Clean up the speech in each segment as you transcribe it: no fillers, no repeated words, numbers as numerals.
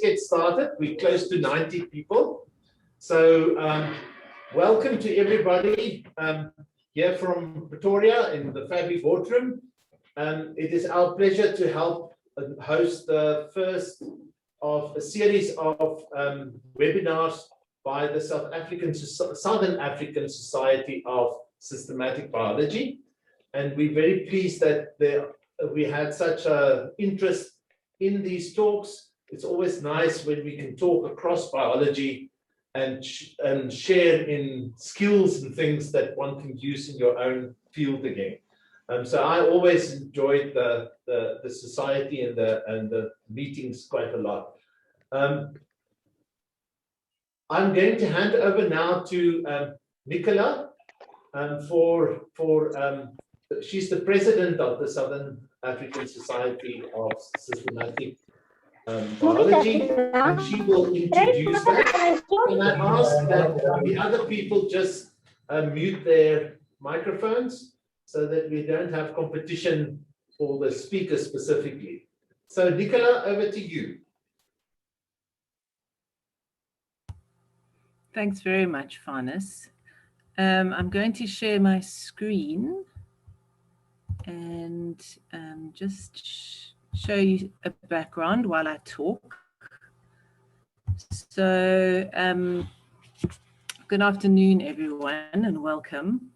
get started. We're close to 90 people. So welcome to everybody here from Pretoria in the Fabi boardroom. It is our pleasure to help host the first of a series of webinars by the Southern African Society of Systematic Biology. And we're very pleased that we had such an interest in these talks. It's always nice when we can talk across biology and share in skills and things that one can use in your own field again. So I always enjoyed the society and the meetings quite a lot. I'm going to hand over now to Nicola she's the president of the Southern African Society of Systematic Biology, and she will introduce that. And I ask that the other people just mute their microphones so that we don't have competition for the speaker specifically. So Nicola, over to you. Thanks very much, Farnes. I'm going to share my screen and just show you a background while I talk. So good afternoon, everyone, and welcome.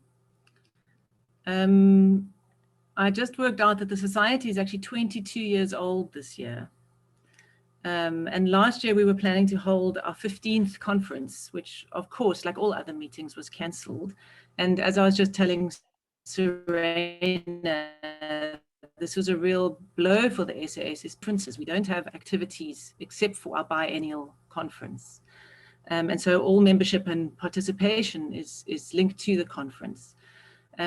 I just worked out that the Society is actually 22 years old this year. And last year we were planning to hold our 15th conference, which of course, like all other meetings, was cancelled. And as I was just telling Seraina, this was a real blow for the SASSB conferences. We don't have activities except for our biennial conference. And so all membership and participation is linked to the conference.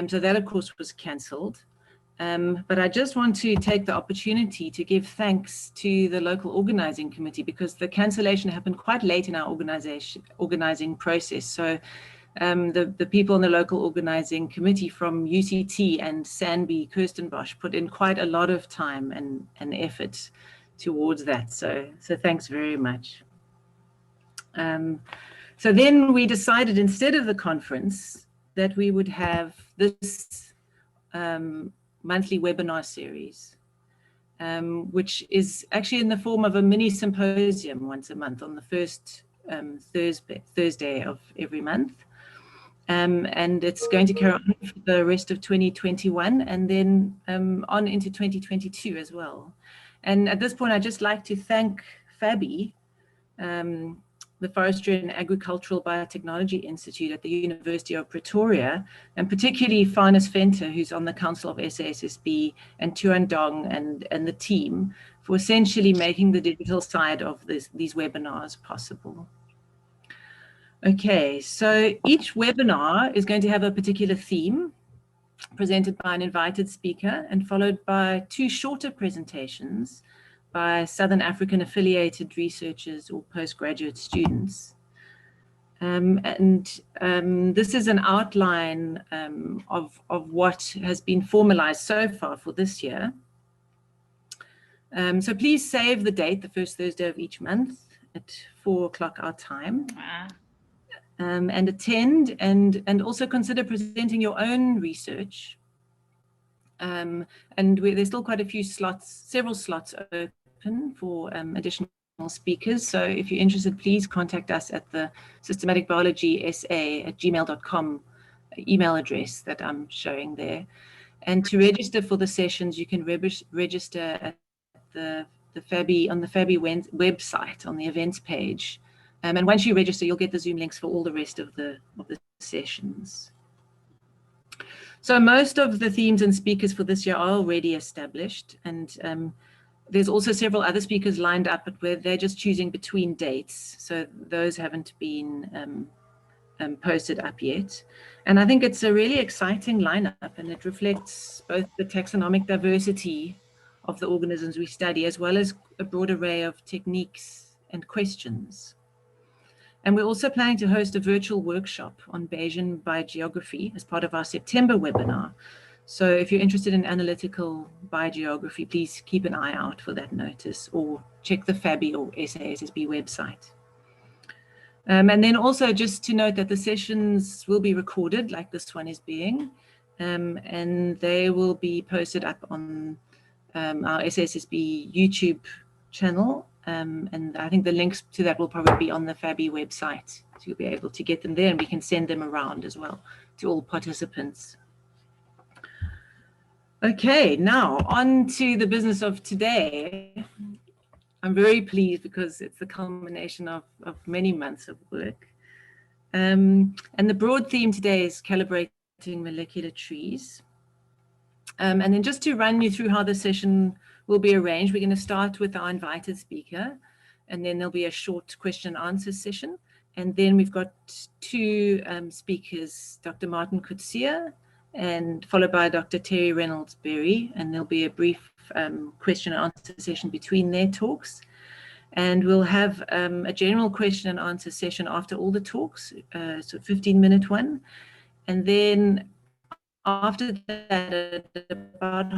So that, of course, was cancelled. But I just want to take the opportunity to give thanks to the local organizing committee, because the cancellation happened quite late in our organizing process. So the people in the local organizing committee from UCT and Sandby Kirstenbosch put in quite a lot of time and effort towards that. So thanks very much. So then we decided, instead of the conference, that we would have this monthly webinar series, which is actually in the form of a mini symposium once a month on the first Thursday of every month. And it's going to carry on for the rest of 2021 and then on into 2022 as well. And at this point, I'd just like to thank Fabi, the Forestry and Agricultural Biotechnology Institute at the University of Pretoria, and particularly Farnes Venter, who's on the Council of SASSB, and Tuan Dong and the team for essentially making the digital side of these webinars possible. Okay, so each webinar is going to have a particular theme presented by an invited speaker and followed by two shorter presentations by Southern African affiliated researchers or postgraduate students. This is an outline of what has been formalized so far for this year. So please save the date, the first Thursday of each month at 4 o'clock our time. And attend and also consider presenting your own research. And there's still quite a few slots, several slots open for additional speakers. So if you're interested, please contact us at the systematicbiologysa@gmail.com email address that I'm showing there. And to register for the sessions, you can register at the Fabi on the Fabi website on the events page. And once you register, you'll get the Zoom links for all the rest of the sessions. So most of the themes and speakers for this year are already established, and there's also several other speakers lined up, but where they're just choosing between dates. So those haven't been posted up yet. And I think it's a really exciting lineup, and it reflects both the taxonomic diversity of the organisms we study, as well as a broad array of techniques and questions. And we're also planning to host a virtual workshop on Bayesian biogeography as part of our September webinar. So if you're interested in analytical biogeography, please keep an eye out for that notice, or check the Fabi or SASSB website. And then also just to note that the sessions will be recorded, like this one is being, and they will be posted up on our SASSB YouTube channel. And I think the links to that will probably be on the Fabi website. So you'll be able to get them there, and we can send them around as well to all participants. Okay, now on to the business of today. I'm very pleased because it's the culmination of many months of work. And the broad theme today is calibrating molecular trees. And then just to run you through how the session will be arranged, we're going to start with our invited speaker, and then there'll be a short question and answer session. And then we've got two speakers, Dr. Martin Coetzee, and followed by Dr. Terry Reynolds Berry, and there'll be a brief question and answer session between their talks. And we'll have a general question and answer session after all the talks, so 15-minute one. And then after that, at about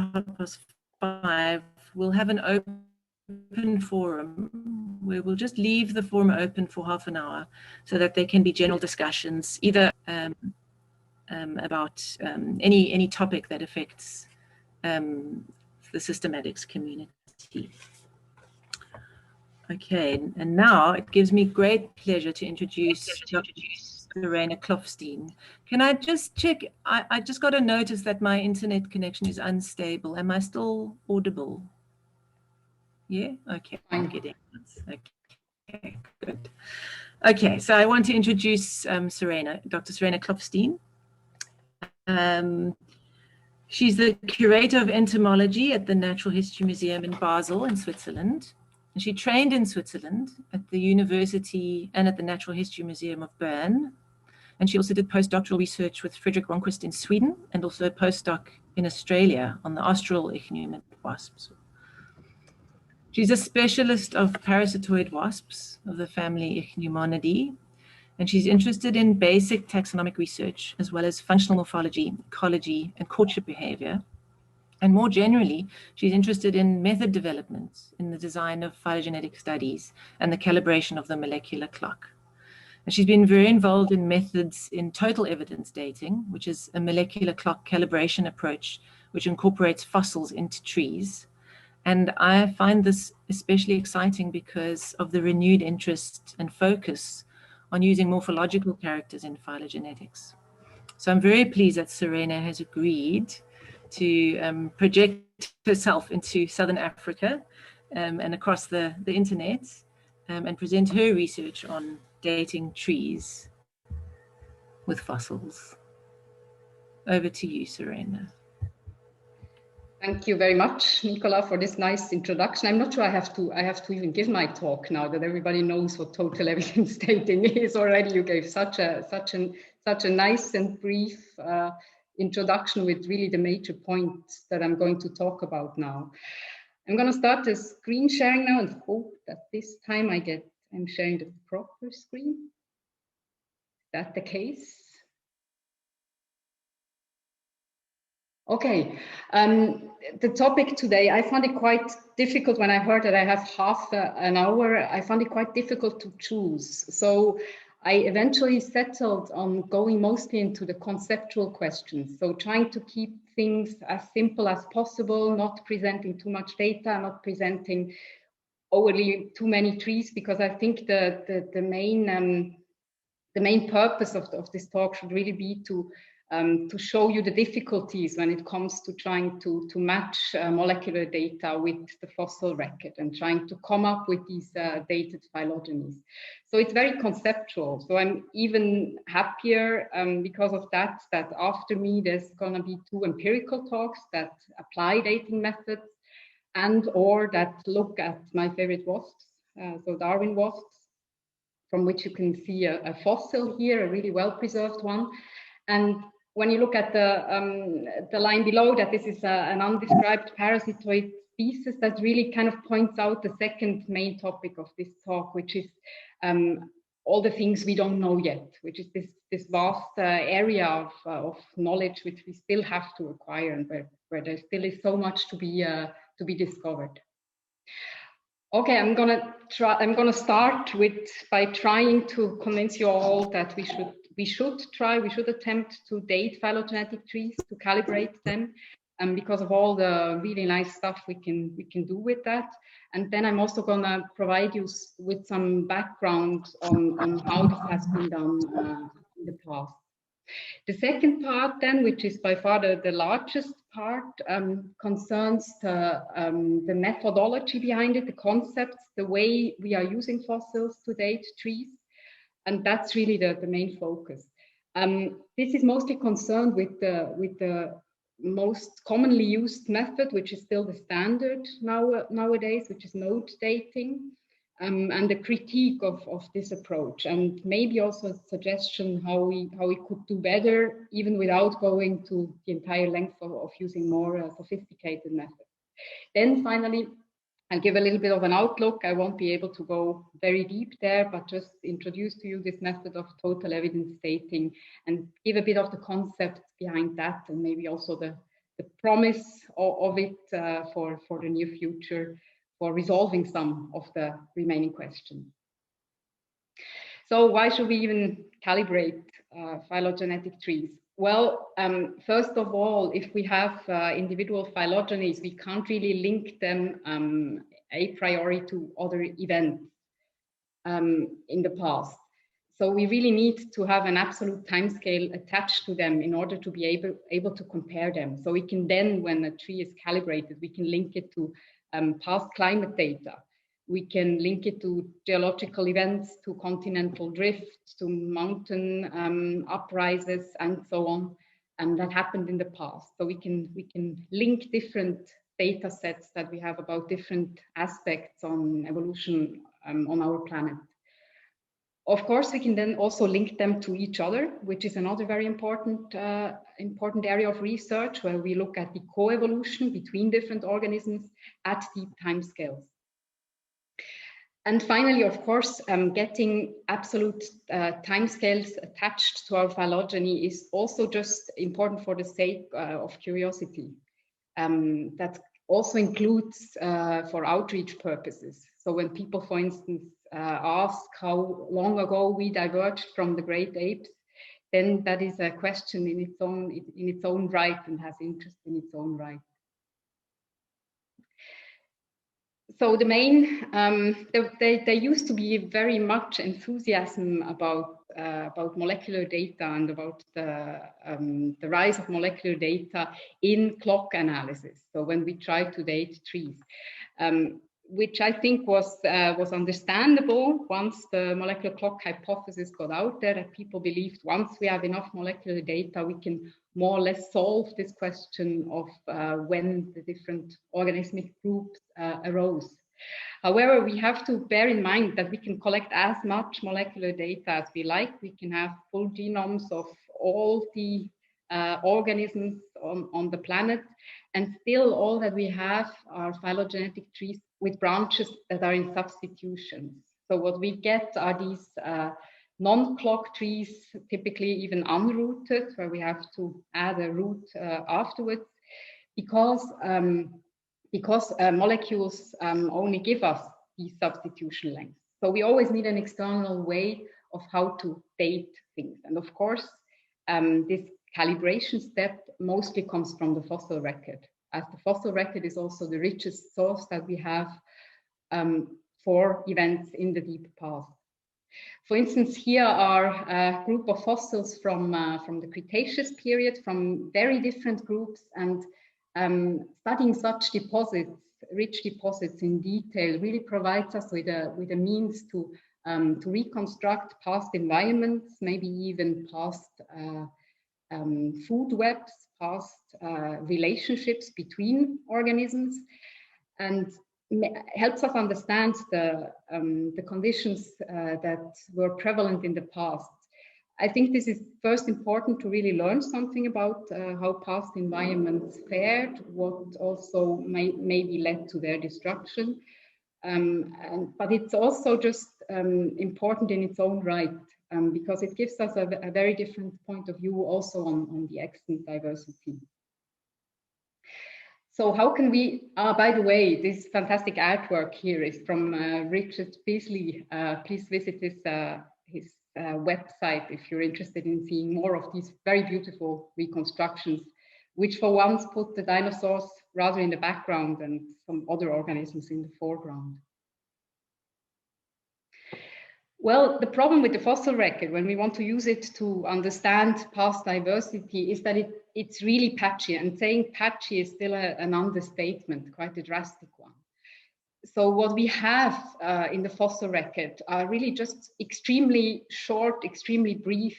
5:30, we'll have an open forum where we'll just leave the forum open for half an hour so that there can be general discussions, either about any topic that affects the systematics community. Okay, and now it gives me great pleasure to introduce Dr. Seraina Klopfstein. Can I just check? I just got a notice that my internet connection is unstable. Am I still audible? Yeah, okay, I'm getting it. Okay, good. Okay, so I want to introduce Seraina, Dr. Seraina Klopfstein. She's the curator of entomology at the Natural History Museum in Basel in Switzerland. And she trained in Switzerland at the university and at the Natural History Museum of Bern. And she also did postdoctoral research with Frederick Ronquist in Sweden, and also a postdoc in Australia on the Austral Ichneumonidae wasps. She's a specialist of parasitoid wasps of the family Ichneumonidae, and she's interested in basic taxonomic research, as well as functional morphology, ecology, and courtship behavior. And more generally, she's interested in method development in the design of phylogenetic studies and the calibration of the molecular clock. And she's been very involved in methods in total evidence dating, which is a molecular clock calibration approach which incorporates fossils into trees. And I find this especially exciting because of the renewed interest and focus on using morphological characters in phylogenetics. So I'm very pleased that Seraina has agreed to project herself into Southern Africa and across the internet and present her research on dating trees with fossils. Over to you, Seraina. Thank you very much, Nicola, for this nice introduction. I'm not sure I have to even give my talk now that everybody knows what total evidence dating is already. You gave such a nice and brief introduction with really the major points that I'm going to talk about now. I'm going to start the screen sharing now and hope that this time I'm sharing the proper screen. Is that the case? Okay, the topic today, I found it quite difficult when I heard that I have half an hour. I found it quite difficult to choose. So I eventually settled on going mostly into the conceptual questions. So trying to keep things as simple as possible, not presenting too much data, not presenting overly too many trees, because I think the main purpose of this talk should really be to show you the difficulties when it comes to trying to match molecular data with the fossil record and trying to come up with these dated phylogenies. So it's very conceptual. So I'm even happier because of that after me, there's gonna be two empirical talks that apply dating methods and or that look at my favorite wasps, so Darwin wasps, from which you can see a fossil here, a really well-preserved one. And when you look at the line below that this is an undescribed parasitoid species, that really kind of points out the second main topic of this talk, which is all the things we don't know yet, which is this vast area of knowledge which we still have to acquire, and where there still is so much to be discovered. Okay, I'm gonna start by trying to convince you all that we should attempt to date phylogenetic trees, to calibrate them, because of all the really nice stuff we can do with that. And then I'm also gonna provide you with some background on how this has been done in the past. The second part then, which is by far the largest part, concerns the methodology behind it, the concepts, the way we are using fossils to date trees. And that's really the main focus. This is mostly concerned with the most commonly used method, which is still the standard nowadays, which is node dating. And the critique of this approach, and maybe also a suggestion how we could do better, even without going to the entire length of using more sophisticated methods. Then finally, I'll give a little bit of an outlook. I won't be able to go very deep there, but just introduce to you this method of total evidence dating and give a bit of the concept behind that, and maybe also the promise of it for the near future, for resolving some of the remaining questions. So why should we even calibrate phylogenetic trees? Well, first of all, if we have individual phylogenies, we can't really link them a priori to other events in the past. So we really need to have an absolute timescale attached to them in order to be able to compare them. So we can then, when a tree is calibrated, we can link it to past climate data. We can link it to geological events, to continental drift, to mountain uprises, and so on. And that happened in the past. So we can link different data sets that we have about different aspects on evolution on our planet. Of course, we can then also link them to each other, which is another very important area of research, where we look at the coevolution between different organisms at deep timescales. And finally, of course, getting absolute timescales attached to our phylogeny is also just important for the sake of curiosity. That also includes for outreach purposes. So when people, for instance, ask how long ago we diverged from the great apes, then that is a question in its own right and has interest in its own right. So the main, there used to be very much enthusiasm about molecular data and about the rise of molecular data in clock analysis. So when we tried to date trees, which I think was understandable once the molecular clock hypothesis got out there, that people believed once we have enough molecular data, we can more or less solve this question of when the different organismic groups arose. However, we have to bear in mind that we can collect as much molecular data as we like. We can have full genomes of all the organisms on the planet, and still all that we have are phylogenetic trees with branches that are in substitutions. So what we get are these non-clock trees, typically even unrooted, where we have to add a root afterwards, because molecules only give us these substitution lengths. So we always need an external way of how to date things. And of course, this calibration step mostly comes from the fossil record, as the fossil record is also the richest source that we have for events in the deep past. For instance, here are a group of fossils from the Cretaceous period, from very different groups, and studying such deposits, rich deposits in detail, really provides us with a means to reconstruct past environments, maybe even past food webs, past relationships between organisms, and helps us understand the conditions that were prevalent in the past. I think this is first important to really learn something about how past environments fared, what also maybe led to their destruction. But it's also just important in its own right, because it gives us a very different point of view also on the extant diversity. So how can we, by the way, this fantastic artwork here is from Richard Beasley. Please visit his website if you're interested in seeing more of these very beautiful reconstructions, which for once put the dinosaurs rather in the background and some other organisms in the foreground. Well, the problem with the fossil record, when we want to use it to understand past diversity, is that it's really patchy, and saying patchy is still an understatement, quite a drastic one. So what we have in the fossil record are really just extremely short, extremely brief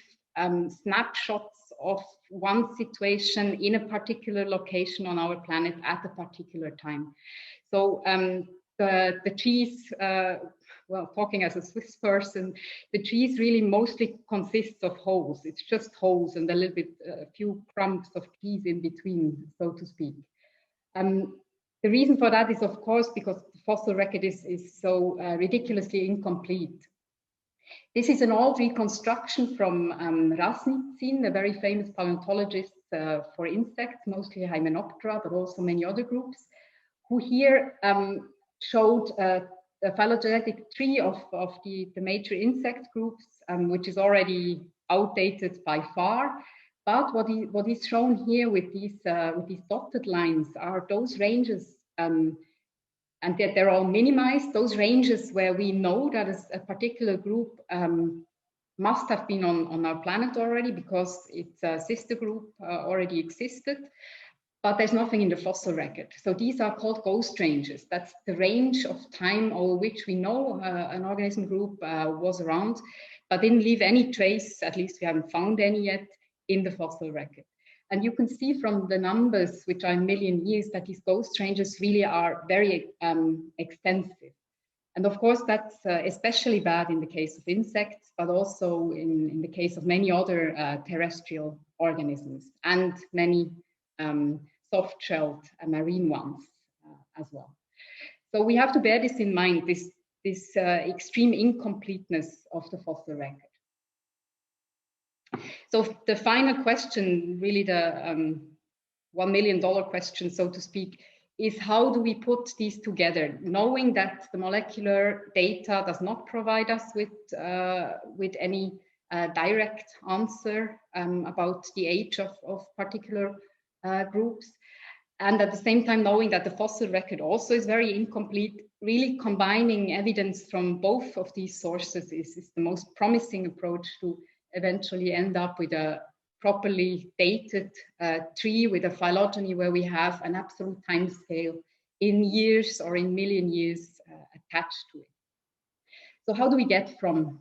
snapshots of one situation in a particular location on our planet at a particular time. So the trees, well, talking as a Swiss person, the trees really mostly consists of holes. It's just holes and a little bit, a few crumbs of trees in between, so to speak. The reason for that is, of course, because the fossil record is so ridiculously incomplete. This is an old reconstruction from Rasnitzin, a very famous paleontologist for insects, mostly Hymenoptera, but also many other groups, who here showed a phylogenetic tree of the major insect groups, which is already outdated by far. But what is shown here with these dotted lines are those ranges, and that they're all minimized, those ranges where we know that a particular group must have been on our planet already because its sister group already existed. But there's nothing in the fossil record. So these are called ghost ranges. That's the range of time over which we know an organism group was around, but didn't leave any trace, at least we haven't found any yet, in the fossil record. And you can see from the numbers, which are in million years, that these ghost ranges really are very extensive. And of course, that's especially bad in the case of insects, but also in the case of many other terrestrial organisms and many soft-shelled marine ones as well. So we have to bear this in mind, this extreme incompleteness of the fossil record. So the final question, really the $1 million question, so to speak, is how do we put these together, knowing that the molecular data does not provide us with any direct answer about the age of particular groups, and at the same time knowing that the fossil record also is very incomplete. Really combining evidence from both of these sources is the most promising approach to eventually end up with a properly dated tree with a phylogeny where we have an absolute time scale in years or in million years attached to it. So how do we get from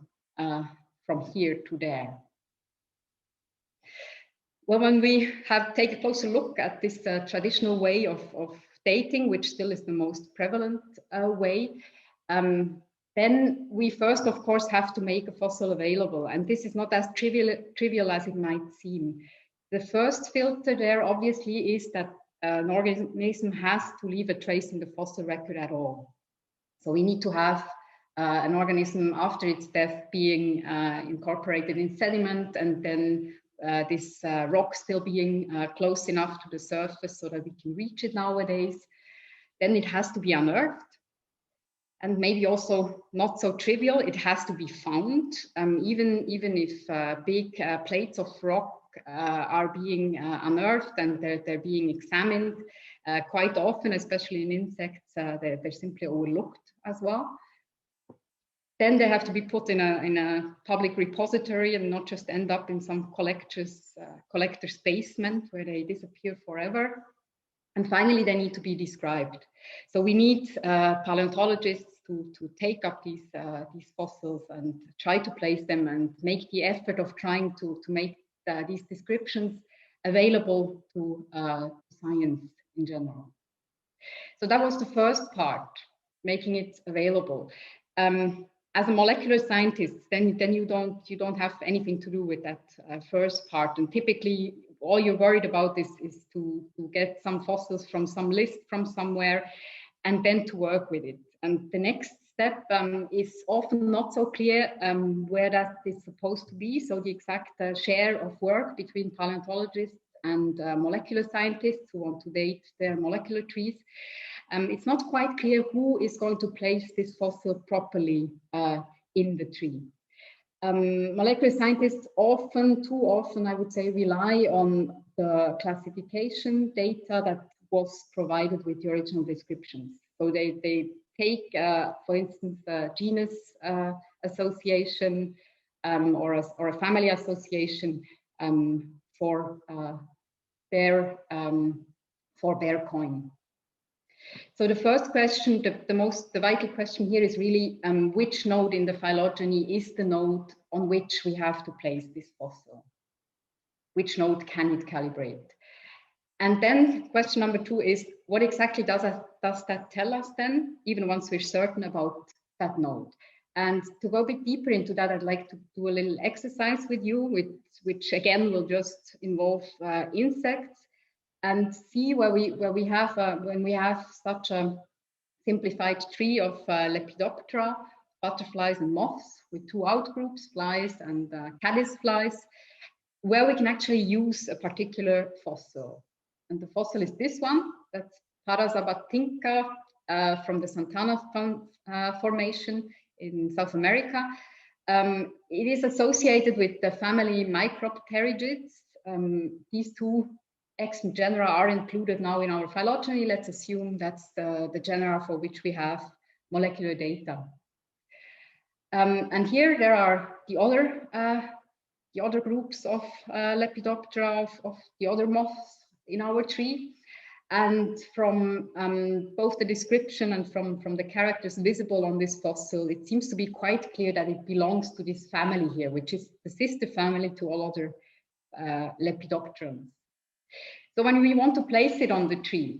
here to there? Well, when we take a closer look at this traditional way of dating, which still is the most prevalent way, then we first, of course, have to make a fossil available. And this is not as trivial as it might seem. The first filter there, obviously, is that an organism has to leave a trace in the fossil record at all. So we need to have an organism after its death being incorporated in sediment, and then this rock still being close enough to the surface so that we can reach it nowadays. Then it has to be unearthed. And maybe also not so trivial, it has to be found. Even if big plates of rock are being unearthed and they're being examined, quite often, especially in insects, they're simply overlooked as well. Then they have to be put in a public repository and not just end up in some collector's basement where they disappear forever. And finally, they need to be described. So we need paleontologists to take up these fossils and try to place them and make the effort of trying to make these descriptions available to science in general. So that was the first part, making it available. As a molecular scientist, then you don't have anything to do with that first part. And typically, all you're worried about is to get some fossils from some list from somewhere and then to work with it. And the next step is often not so clear where that is supposed to be. So the exact share of work between paleontologists and molecular scientists who want to date their molecular trees. It's not quite clear who is going to place this fossil properly in the tree. Molecular scientists often, too often, I would say, rely on the classification data that was provided with the original descriptions. So they take, for instance, a genus association or a family association for their coin. So the first question, the vital question here is really which node in the phylogeny is the node on which we have to place this fossil? Which node can it calibrate? And then question number 2 is, what exactly does that tell us then, even once we're certain about that node? And to go a bit deeper into that, I'd like to do a little exercise with you, which again will just involve insects, and see where we have when we have such a simplified tree of Lepidoptera, butterflies and moths with 2 outgroups, flies and caddis flies, where we can actually use a particular fossil. And the fossil is this one, that's Parasabatinca from the Santana Formation in South America. It is associated with the family Micropterigids. These 2 extant genera are included now in our phylogeny. Let's assume that's the genera for which we have molecular data. And here there are the other groups of Lepidoptera, of the other moths in our tree. And from both the description and from the characters visible on this fossil, it seems to be quite clear that it belongs to this family here, which is the sister family to all other Lepidopterans. So when we want to place it on the tree,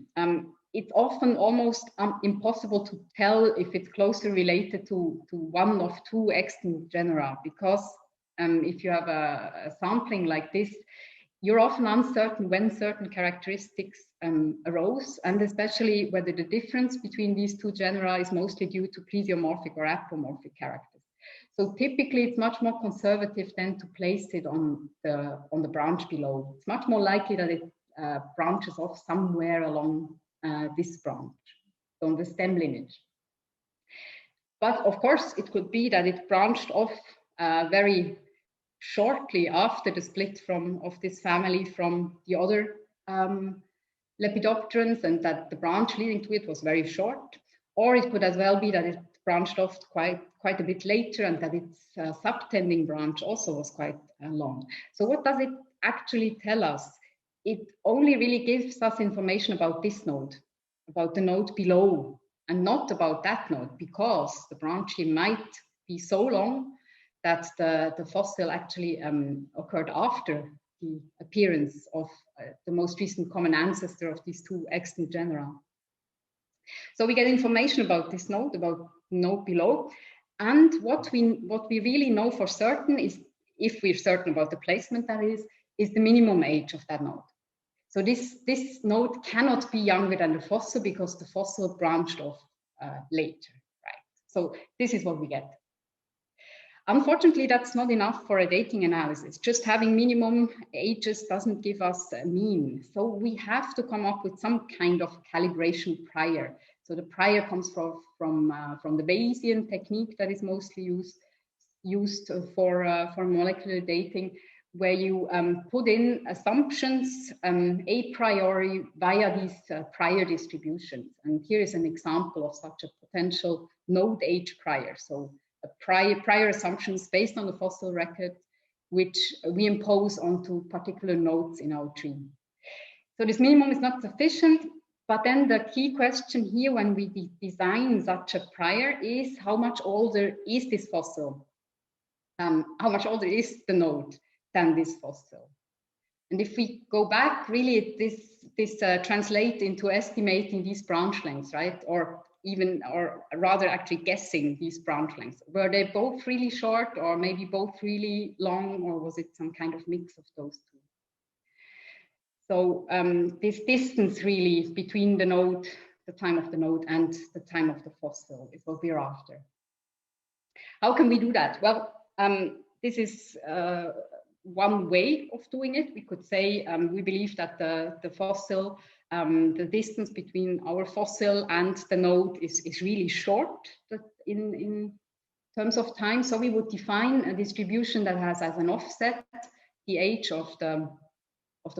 it's often almost impossible to tell if it's closely related to one of 2 extant genera, because if you have a sampling like this, you're often uncertain when certain characteristics arose, and especially whether the difference between these 2 genera is mostly due to plesiomorphic or apomorphic characters. So typically it's much more conservative than to place it on the branch below. It's much more likely that it branches off somewhere along this branch, on the stem lineage. But of course, it could be that it branched off very shortly after the split of this family from the other Lepidopterans, and that the branch leading to it was very short. Or it could as well be that it branched off quite a bit later, and that its subtending branch also was quite long. So what does it actually tell us? It only really gives us information about this node, about the node below, and not about that node, because the branching might be so long that the fossil actually occurred after the appearance of the most recent common ancestor of these 2 extant genera. So we get information about this node, about the node below, and what we really know for certain is, if we're certain about the placement, that is the minimum age of that node. So this node cannot be younger than the fossil, because the fossil branched off later, right? So this is what we get. Unfortunately, that's not enough for a dating analysis. Just having minimum ages doesn't give us a mean. So we have to come up with some kind of calibration prior. So the prior comes from the Bayesian technique that is mostly used for molecular dating, where you put in assumptions a priori via these prior distributions. And here is an example of such a potential node age prior. So prior assumptions based on the fossil record, which we impose onto particular nodes in our tree. So this minimum is not sufficient, but then the key question here when we design such a prior is, how much older is this fossil? How much older is the node than this fossil? And if we go back, really this translates into estimating these branch lengths, right? Or rather actually guessing these branch lengths. Were they both really short, or maybe both really long, or was it some kind of mix of those 2? So this distance really between the node the time of the node and the time of the fossil is what we're after. How can we do that? Well, this is one way of doing it. We could say we believe that the fossil, the distance between our fossil and the node is really short in terms of time. So we would define a distribution that has as an offset the age of the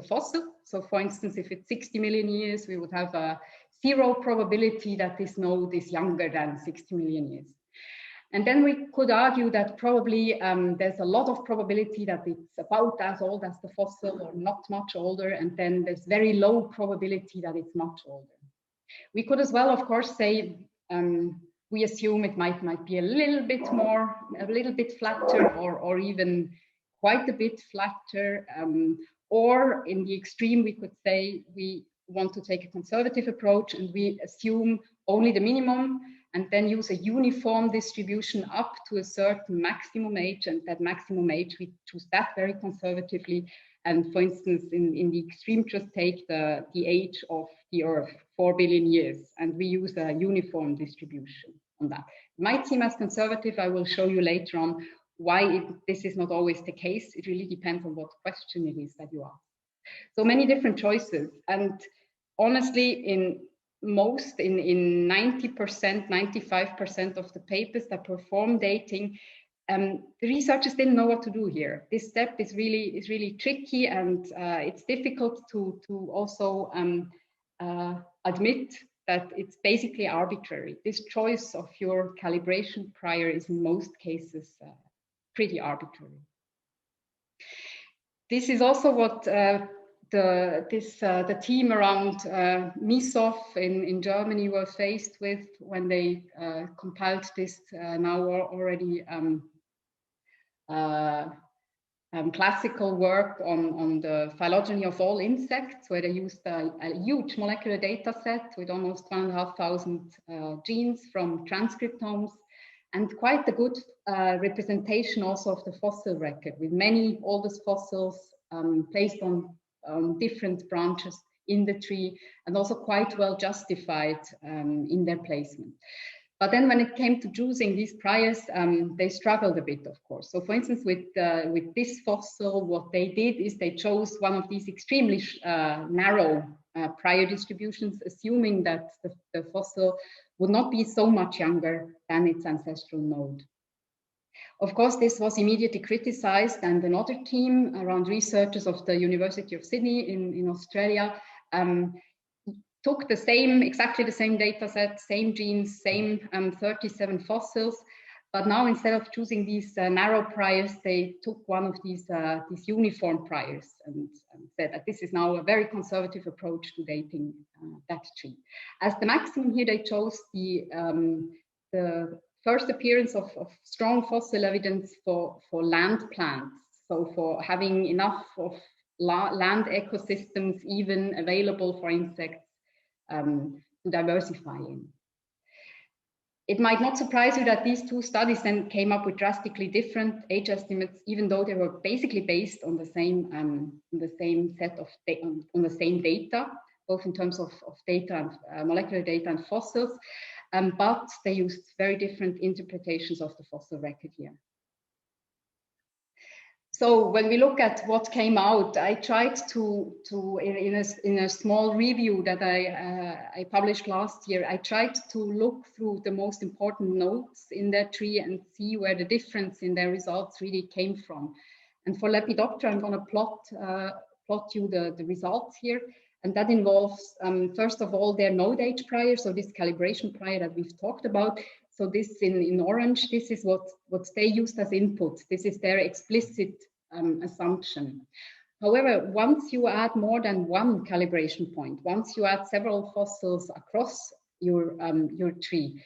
fossil. So for instance, if it's 60 million years, we would have a 0 probability that this node is younger than 60 million years. And then we could argue that probably there's a lot of probability that it's about as old as the fossil or not much older, and then there's very low probability that it's much older. We could as well, of course, say we assume it might be a little bit flatter, or even quite a bit flatter, or in the extreme, we could say we want to take a conservative approach and we assume only the minimum, and then use a uniform distribution up to a certain maximum age, and that maximum age, we choose that very conservatively. And for instance, in the extreme, just take the age of the Earth, 4 billion years, and we use a uniform distribution on that. It might seem as conservative. I will show you later on why this is not always the case. It really depends on what question it is that you ask. So many different choices, and honestly, in 90%, 95% of the papers that perform dating, the researchers didn't know what to do here. This step is really tricky, and it's difficult to also admit that it's basically arbitrary. This choice of your calibration prior is in most cases pretty arbitrary. This is also what the team around Misoff in Germany were faced with when they compiled this now already classical work on the phylogeny of all insects, where they used a huge molecular data set with almost 1,500 genes from transcriptomes, and quite a good representation also of the fossil record, with many oldest fossils placed on different branches in the tree, and also quite well justified in their placement. But then when it came to choosing these priors, they struggled a bit, of course. So for instance, with this fossil, what they did is they chose one of these extremely narrow prior distributions, assuming that the fossil would not be so much younger than its ancestral node. Of course, this was immediately criticized, and another team around researchers of the University of Sydney in Australia took exactly the same data set, same genes, same 37 fossils, but now instead of choosing these narrow priors, they took one of these uniform priors and said that this is now a very conservative approach to dating that tree. As the maximum here, they chose the first appearance of strong fossil evidence for land plants, so for having enough of land ecosystems even available for insects to diversify in. It might not surprise you that these two studies then came up with drastically different age estimates, even though they were basically based on the same set of on the same data, both in terms of data and molecular data and fossils. But they used very different interpretations of the fossil record here. So when we look at what came out, I tried to in a small review that I published last year, I tried to look through the most important nodes in that tree and see where the difference in their results really came from. And for Lepidoptera, I'm going to plot you the results here. And that involves, first of all, their node age prior, so this calibration prior that we've talked about. So this in orange, this is what they used as input. This is their explicit assumption. However, once you add more than one calibration point, once you add several fossils across your tree,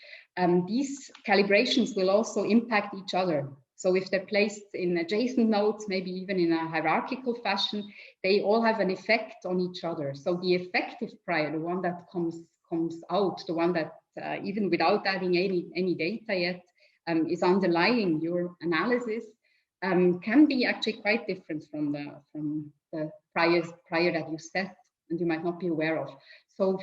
these calibrations will also impact each other. So if they're placed in adjacent nodes, maybe even in a hierarchical fashion, they all have an effect on each other. So the effective prior, the one that comes out, the one that even without adding any data yet is underlying your analysis, can be actually quite different from the prior that you set and you might not be aware of. So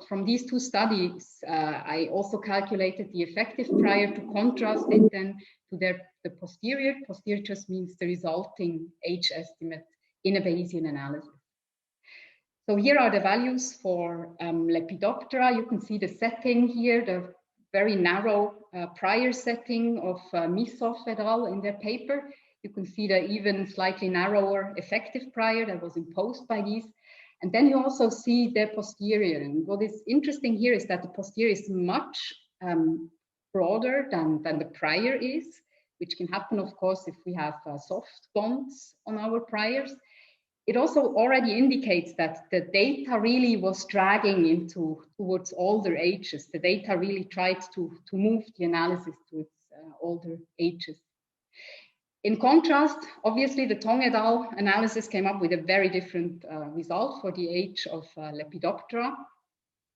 from these two studies, I also calculated the effective prior to contrast it then to the posterior. Posterior just means the resulting age estimate in a Bayesian analysis. So here are the values for Lepidoptera. You can see the setting here, the very narrow prior setting of Misov et al. In their paper. You can see the even slightly narrower effective prior that was imposed by these. And then you also see the posterior. And what is interesting here is that the posterior is much broader than the prior is, which can happen, of course, if we have soft bonds on our priors. It also already indicates that the data really was dragging towards older ages. The data really tried to move the analysis to its older ages. In contrast, obviously, the Tong et al. Analysis came up with a very different result for the age of Lepidoptera.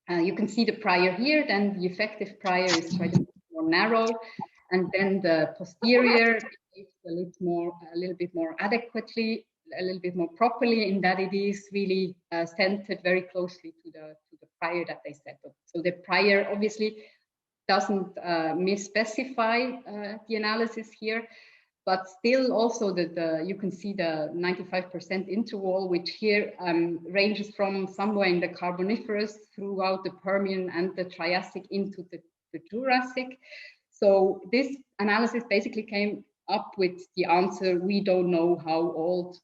You can see the prior here, then the effective prior is quite a bit more narrow, and then the posterior is a little bit more adequately, a little bit more properly, in that it is really centered very closely to the prior that they set up. So the prior obviously doesn't misspecify the analysis here. But still also you can see the 95% interval, which here ranges from somewhere in the Carboniferous throughout the Permian and the Triassic into the Jurassic. So this analysis basically came up with the answer, we don't know how old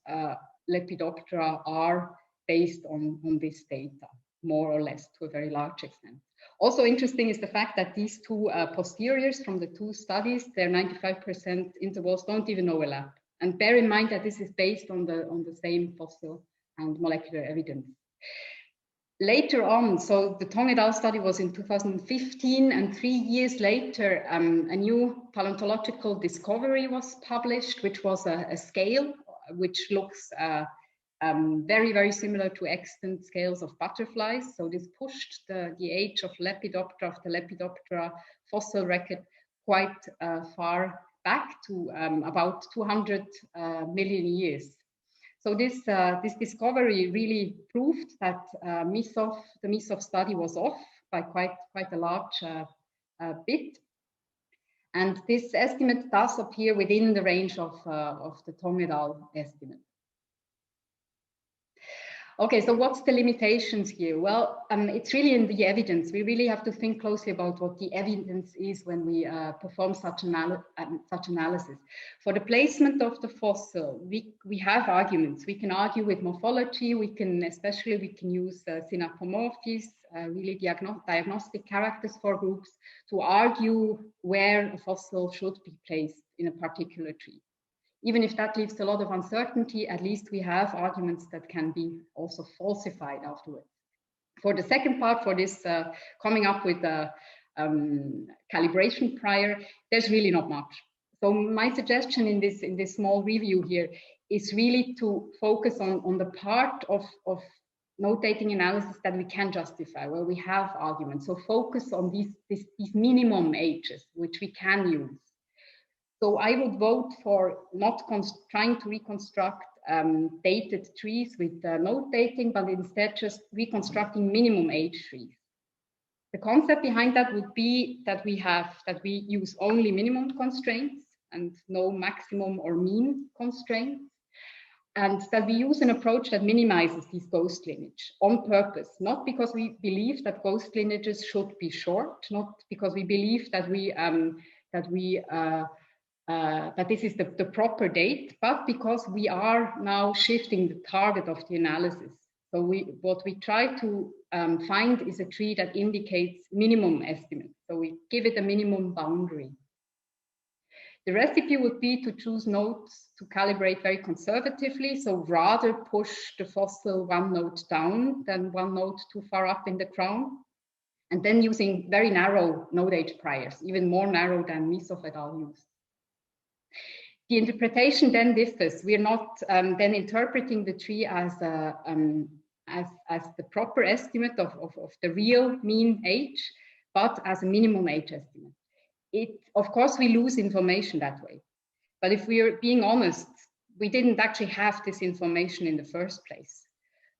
Lepidoptera are based on this data, more or less to a very large extent. Also interesting is the fact that these two posteriors from the two studies, their 95% intervals don't even overlap. And bear in mind that this is based on the same fossil and molecular evidence. Later on, so the Tong et al. Study was in 2015, and 3 years later, a new paleontological discovery was published, which was a scale which looks very, very similar to extant scales of butterflies. So this pushed the age of Lepidoptera, of the Lepidoptera fossil record, quite far back to about 200 million years. So this discovery really proved that the Misov study was off by quite a large bit. And this estimate does appear within the range of the Tong et al. Estimate. Okay, so what's the limitations here? Well, it's really in the evidence. We really have to think closely about what the evidence is when we perform such analysis. For the placement of the fossil, we have arguments. We can argue with morphology. We can use synapomorphies, really diagnostic characters for groups, to argue where a fossil should be placed in a particular tree. Even if that leaves a lot of uncertainty, at least we have arguments that can be also falsified afterwards. For the second part, for this coming up with a calibration prior, there's really not much. So my suggestion in this small review here is really to focus on the part of notating analysis that we can justify, where we have arguments. So focus on these minimum ages, which we can use. So I would vote for not trying to reconstruct dated trees with node dating, but instead just reconstructing minimum age trees. The concept behind that would be that we use only minimum constraints and no maximum or mean constraints, and that we use an approach that minimizes this ghost lineage on purpose, not because we believe that ghost lineages should be short, not because we believe that this is the proper date, but because we are now shifting the target of the analysis. So what we try to find is a tree that indicates minimum estimates. So we give it a minimum boundary. The recipe would be to choose nodes to calibrate very conservatively. So rather push the fossil one node down than one node too far up in the crown. And then using very narrow node age priors, even more narrow than Misov et al. Used. The interpretation then differs. We're not then interpreting the tree as the proper estimate of the real mean age, but as a minimum age estimate. Of course, we lose information that way. But if we are being honest, we didn't actually have this information in the first place.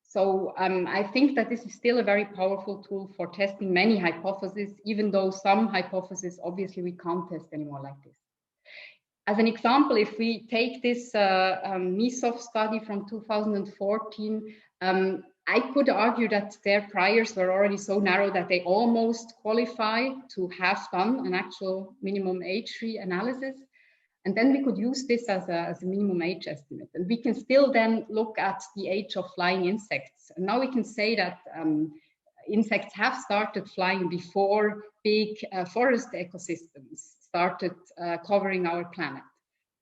So I think that this is still a very powerful tool for testing many hypotheses, even though some hypotheses, obviously, we can't test anymore like this. As an example, if we take this MESOF study from 2014, I could argue that their priors were already so narrow that they almost qualify to have done an actual minimum age tree analysis. And then we could use this as a minimum age estimate. And we can still then look at the age of flying insects. And now we can say that insects have started flying before big forest ecosystems started covering our planet.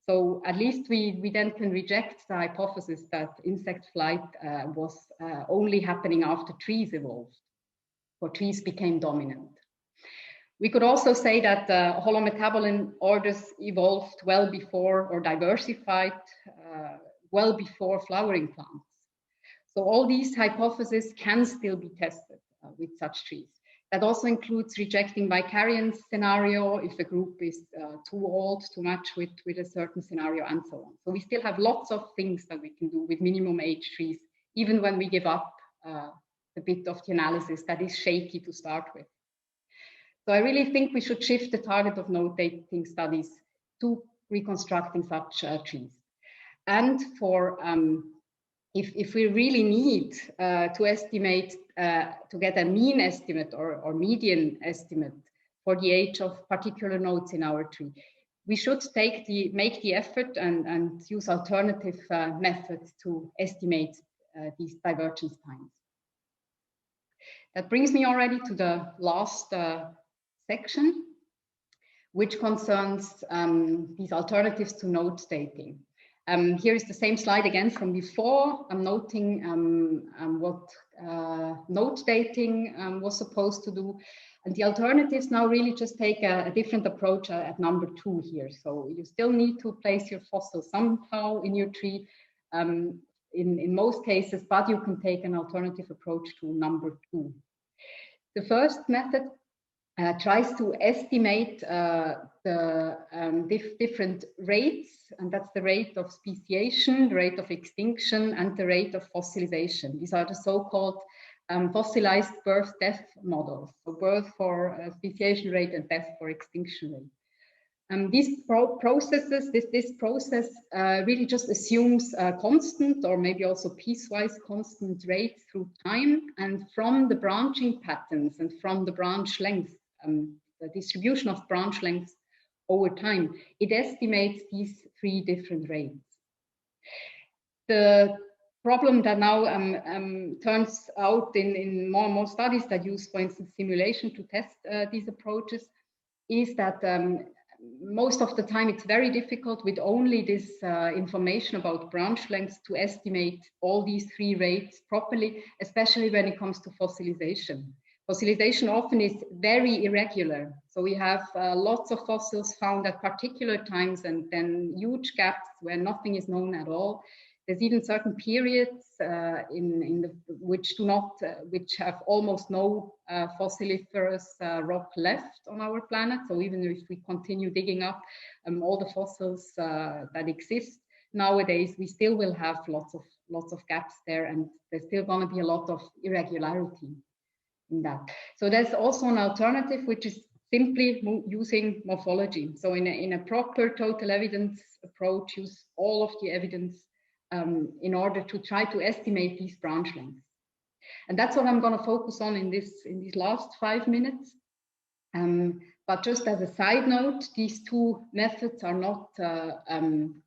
So at least we then can reject the hypothesis that insect flight was only happening after trees evolved, or trees became dominant. We could also say that holometabolin orders evolved well before, or diversified well before flowering plants. So all these hypotheses can still be tested with such trees. That also includes rejecting vicariance scenario if a group is too old to match with a certain scenario, and so on. So we still have lots of things that we can do with minimum age trees, even when we give up a bit of the analysis that is shaky to start with. So I really think we should shift the target of node dating studies to reconstructing such trees. And for if we really need to estimate, to get a mean estimate or median estimate for the age of particular nodes in our tree, we should make the effort and use alternative methods to estimate these divergence times. That brings me already to the last section, which concerns these alternatives to node dating. Here is the same slide again from before. I'm noting what node dating was supposed to do. And the alternatives now really just take a different approach at number 2 here. So you still need to place your fossil somehow in your tree in most cases, but you can take an alternative approach to number 2. The first method tries to estimate the different rates, and that's the rate of speciation, the rate of extinction, and the rate of fossilization. These are the so-called fossilized birth-death models, so birth for speciation rate and death for extinction rate. These processes, this process really just assumes a constant, or maybe also piecewise constant rate through time, and from the branching patterns and from the branch length, the distribution of branch lengths over time, it estimates these 3 different rates. The problem that now turns out in more and more studies that use, for instance, simulation to test these approaches, is that most of the time it's very difficult with only this information about branch lengths to estimate all these 3 rates properly, especially when it comes to fossilization. Fossilization often is very irregular. So we have lots of fossils found at particular times and then huge gaps where nothing is known at all. There's even certain periods which have almost no fossiliferous rock left on our planet. So even if we continue digging up all the fossils that exist nowadays, we still will have lots of gaps there, and there's still going to be a lot of irregularity in that. So there's also an alternative, which is simply using morphology. So in a proper total evidence approach, use all of the evidence in order to try to estimate these branch lengths. And that's what I'm going to focus on in these last 5 minutes. But just as a side note, these 2 methods are not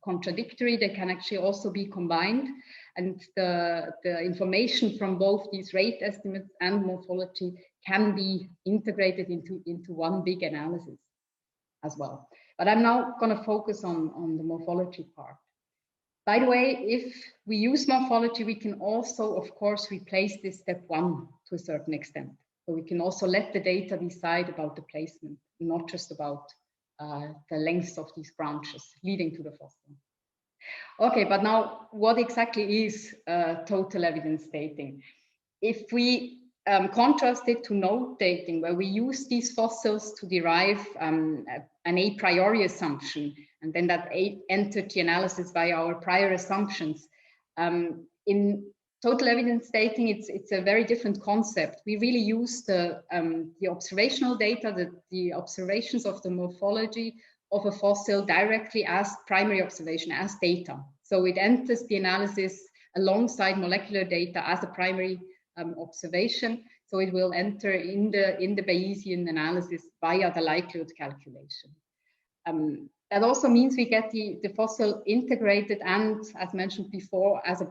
contradictory. They can actually also be combined. And the information from both these rate estimates and morphology can be integrated into one big analysis as well. But I'm now going to focus on the morphology part. By the way, if we use morphology, we can also, of course, replace this step 1 to a certain extent. So we can also let the data decide about the placement, not just about the lengths of these branches leading to the fossil. Okay, but now what exactly is total evidence dating? If we contrast it to node dating, where we use these fossils to derive an a priori assumption, and then that entered the analysis by our prior assumptions. In total evidence dating, it's a very different concept. We really use the observational data, the observations of the morphology of a fossil directly as primary observation, as data. So it enters the analysis alongside molecular data as a primary observation. So it will enter in the Bayesian analysis via the likelihood calculation. That also means we get the fossil integrated, and as mentioned before, as a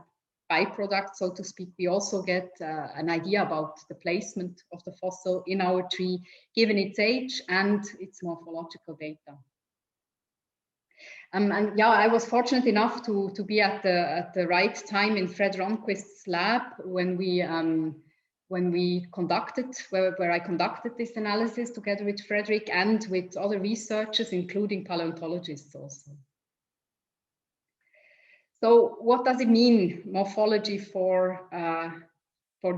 byproduct, so to speak, we also get an idea about the placement of the fossil in our tree, given its age and its morphological data. And yeah, I was fortunate enough to be at the right time in Fred Ronquist's lab when I conducted this analysis together with Frederick and with other researchers, including paleontologists also. So what does it mean, morphology for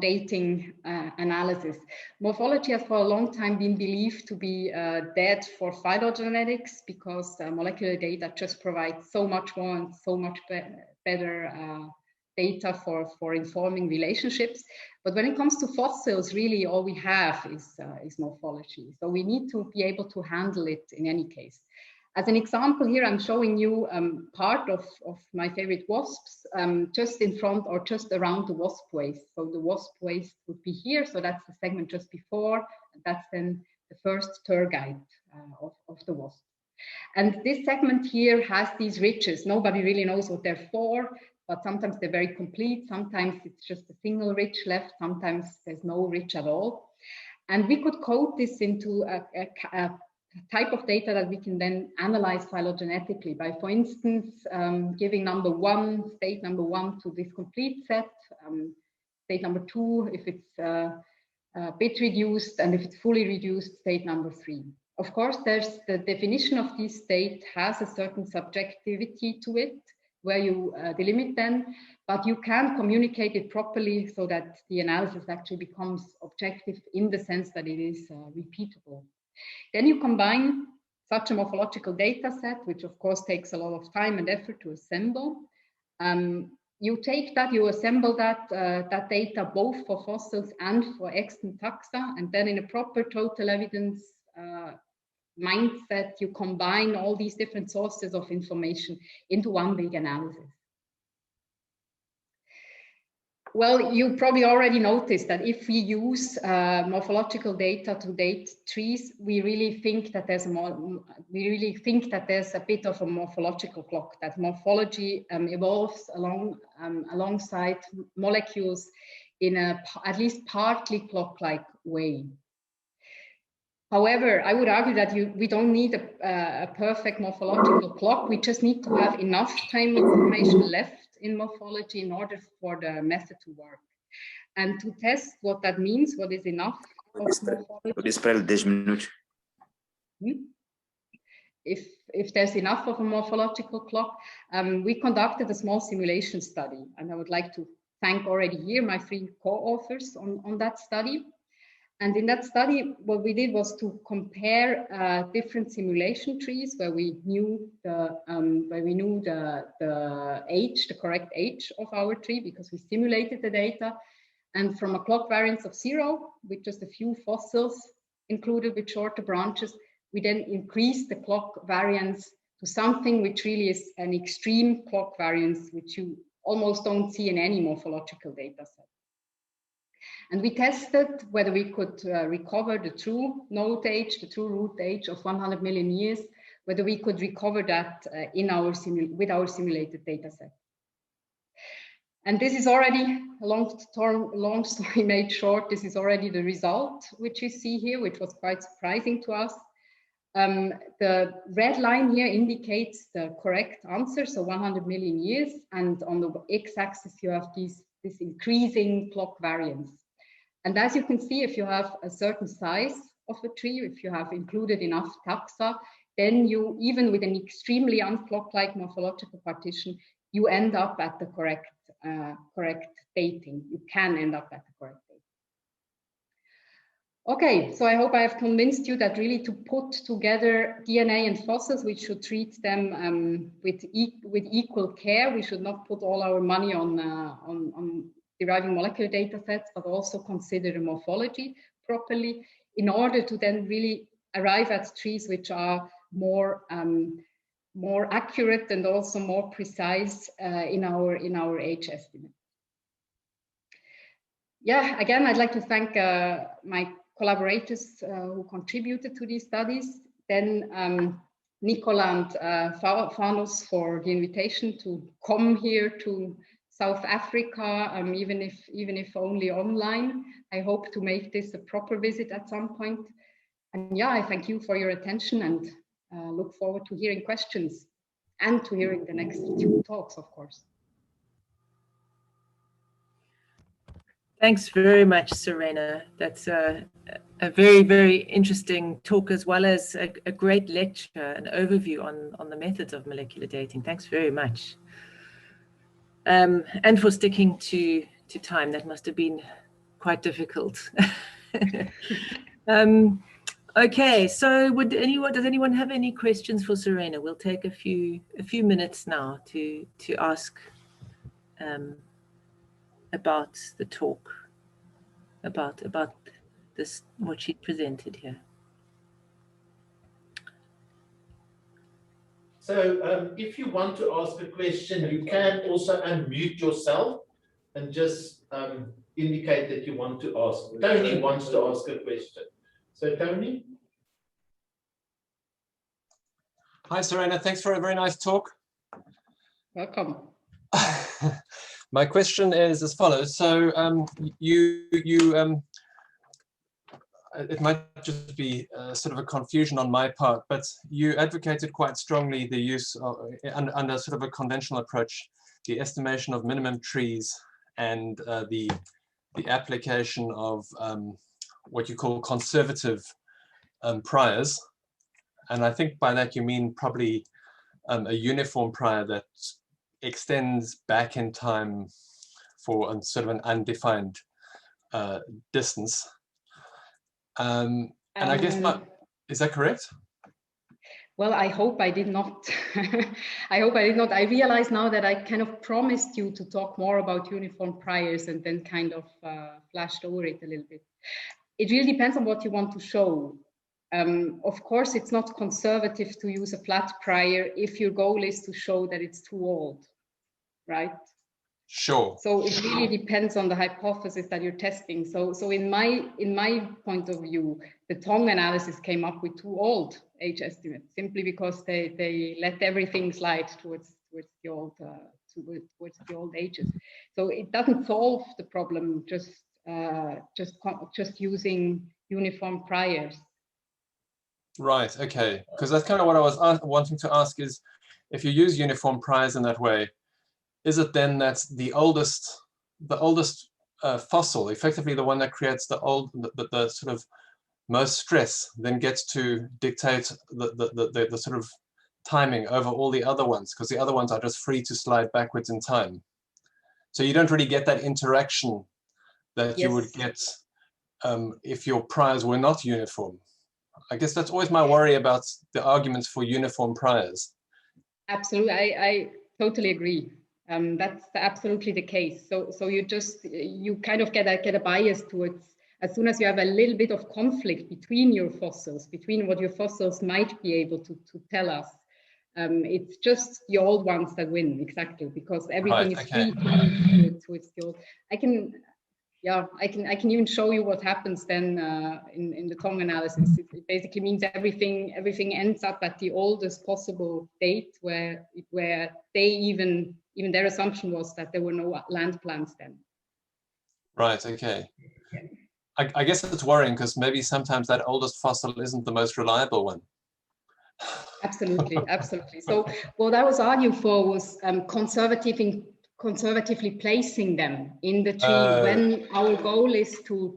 dating analysis? Morphology has for a long time been believed to be dead for phylogenetics, because molecular data just provides so much more and so much better data for informing relationships. But when it comes to fossils, really all we have is morphology. So we need to be able to handle it in any case. As an example here, I'm showing you part of my favorite wasps, just in front or just around the wasp waist. So the wasp waist would be here. So that's the segment just before. That's then the first tergite of the wasp. And this segment here has these ridges. Nobody really knows what they're for, but sometimes they're very complete. Sometimes it's just a single ridge left. Sometimes there's no ridge at all. And we could code this into a type of data that we can then analyze phylogenetically by, for instance, giving state number one to this complete set, state number two if it's a bit reduced, and if it's fully reduced, state number three. Of course, there's the definition of this state has a certain subjectivity to it, where you delimit them, but you can communicate it properly so that the analysis actually becomes objective in the sense that it is repeatable. Then you combine such a morphological data set, which of course takes a lot of time and effort to assemble. You take that, you assemble that data both for fossils and for extant taxa, and then in a proper total evidence mindset, you combine all these different sources of information into one big analysis. Well, you probably already noticed that if we use morphological data to date trees, we really think that there's a bit of a morphological clock, that morphology evolves alongside molecules in at least partly clock-like way. However, I would argue that we don't need a perfect morphological clock. We just need to have enough time information left in morphology in order for the method to work. And to test what that means, what is enough of morphology. If there's enough of a morphological clock, we conducted a small simulation study. And I would like to thank already here my 3 co-authors on that study. And in that study, what we did was to compare different simulation trees where we knew the age, the correct age of our tree, because we simulated the data. And from a clock variance of 0, with just a few fossils included with shorter branches, we then increased the clock variance to something which really is an extreme clock variance, which you almost don't see in any morphological data set. And we tested whether we could recover the true node age, the true root age of 100 million years, whether we could recover that with our simulated data set. And this is already a long story made short. This is already the result, which you see here, which was quite surprising to us. The red line here indicates the correct answer, so 100 million years. And on the x-axis, you have this increasing clock variance. And as you can see, if you have a certain size of a tree, if you have included enough taxa, then you, even with an extremely unclock-like morphological partition, you end up at the correct dating. You can end up at the correct dating. Okay, so I hope I have convinced you that really to put together DNA and fossils, we should treat them with equal care. We should not put all our money on deriving molecular data sets, but also consider the morphology properly in order to then really arrive at trees which are more accurate and also more precise in our age estimate. Yeah, again, I'd like to thank my collaborators who contributed to these studies. Then Nicola and Fanos for the invitation to come here to South Africa, even if only online. I hope to make this a proper visit at some point. And yeah, I thank you for your attention and look forward to hearing questions and to hearing the next 2 talks, of course. Thanks very much, Seraina. That's a very, very interesting talk, as well as a great lecture, an overview on the methods of molecular dating. Thanks very much. And for sticking to time. That must have been quite difficult. Okay, so does anyone have any questions for Seraina? We'll take a few minutes now to ask about the talk, about this, what she presented here. So if you want to ask a question, you can also unmute yourself and just indicate that you want to ask. Tony wants to ask a question. So Tony? Hi, Seraina. Thanks for a very nice talk. Welcome. My question is as follows. So it might just be sort of a confusion on my part, but you advocated quite strongly the use of, under sort of a conventional approach, the estimation of minimum trees and the application of what you call conservative priors. And I think by that you mean probably a uniform prior that extends back in time for sort of an undefined distance. And I guess, is that correct? Well, I hope I did not. I hope I did not. I realize now that I kind of promised you to talk more about uniform priors and then kind of flashed over it a little bit. It really depends on what you want to show. Of course, it's not conservative to use a flat prior if your goal is to show that it's too old, right? Sure. So it really depends on the hypothesis that you're testing. So in my point of view, the tongue analysis came up with too old age estimates simply because they let everything slide towards the old ages. So it doesn't solve the problem just using uniform priors. Right. Okay. Because that's kind of what I was wanting to ask is, if you use uniform priors in that way, is it then that the oldest fossil, effectively the one that creates the sort of most stress, then gets to dictate the sort of timing over all the other ones, because the other ones are just free to slide backwards in time. So you don't really get that interaction that you would get if your priors were not uniform. I guess that's always my worry about the arguments for uniform priors. Absolutely, I totally agree. That's absolutely the case. So you kind of get a bias towards, as soon as you have a little bit of conflict between your fossils, between what your fossils might be able to tell us, it's just the old ones that win, exactly, because everything is free towards the old. I can even show you what happens then in the tongue analysis. It basically means everything ends up at the oldest possible date where they even their assumption was that there were no land plants then. Right. Okay. I guess it's worrying because maybe sometimes that oldest fossil isn't the most reliable one. Absolutely. So what I was arguing for was conservatively placing them in the tree when our goal is to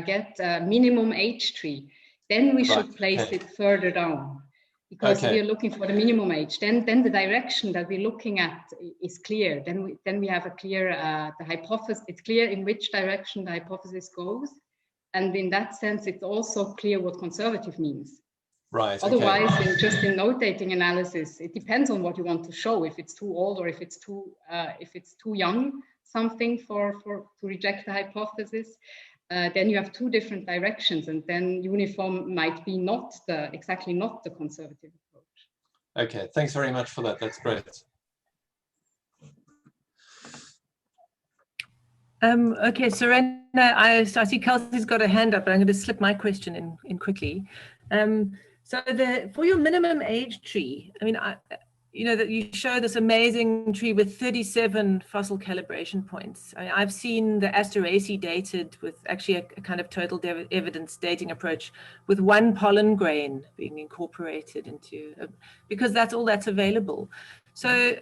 get a minimum age tree. Then we should place it further down, because we are looking for the minimum age. Then the direction that we're looking at is clear. Then we have a clear the hypothesis. It's clear in which direction the hypothesis goes, and in that sense, it's also clear what conservative means. Right. Otherwise, in notating analysis, it depends on what you want to show. If it's too old or if it's too young, something to reject the hypothesis, then you have two different directions, and then uniform might be exactly not the conservative approach. Okay, thanks very much for that. That's great. Okay, Seraina, I see Kelsey's got a hand up, but I'm going to slip my question in quickly. So for your minimum age tree, I mean, you know that you show this amazing tree with 37 fossil calibration points. I mean, I've seen the Asteraceae dated with actually a kind of total evidence dating approach with one pollen grain being incorporated into, because that's all that's available. So,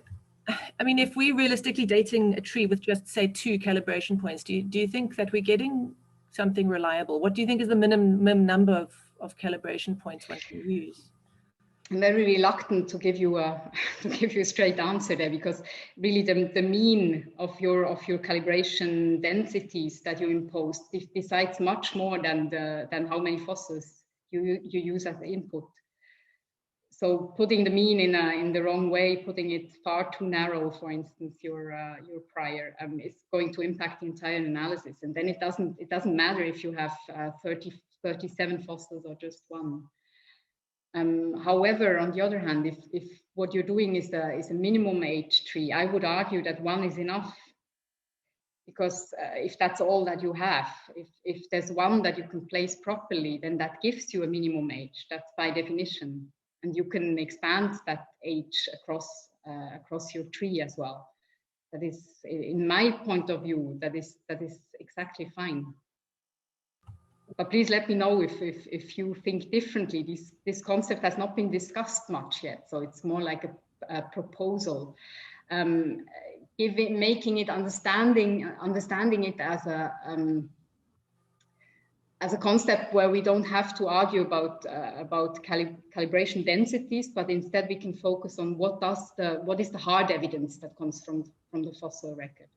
I mean, if we're realistically dating a tree with just say 2 calibration points, do you think that we're getting something reliable? What do you think is the minimum number of calibration points one can use? I'm very reluctant to give you a straight answer there, because really the mean of your calibration densities that you impose decides much more than how many fossils you use as the input. So putting the mean in the wrong way, putting it far too narrow, for instance, your prior, is going to impact the entire analysis, and then it doesn't matter if you have 37 fossils or just one. However, on the other hand, if what you're doing is a minimum age tree, I would argue that 1 is enough, because if that's all that you have, if there's 1 that you can place properly, then that gives you a minimum age. That's by definition, and you can expand that age across your tree as well. That is, in my point of view, that is exactly fine. But please let me know if you think differently. This concept has not been discussed much yet, so it's more like a proposal. Making it understanding it as a concept where we don't have to argue about calibration densities, but instead we can focus on what is the hard evidence that comes from the fossil record.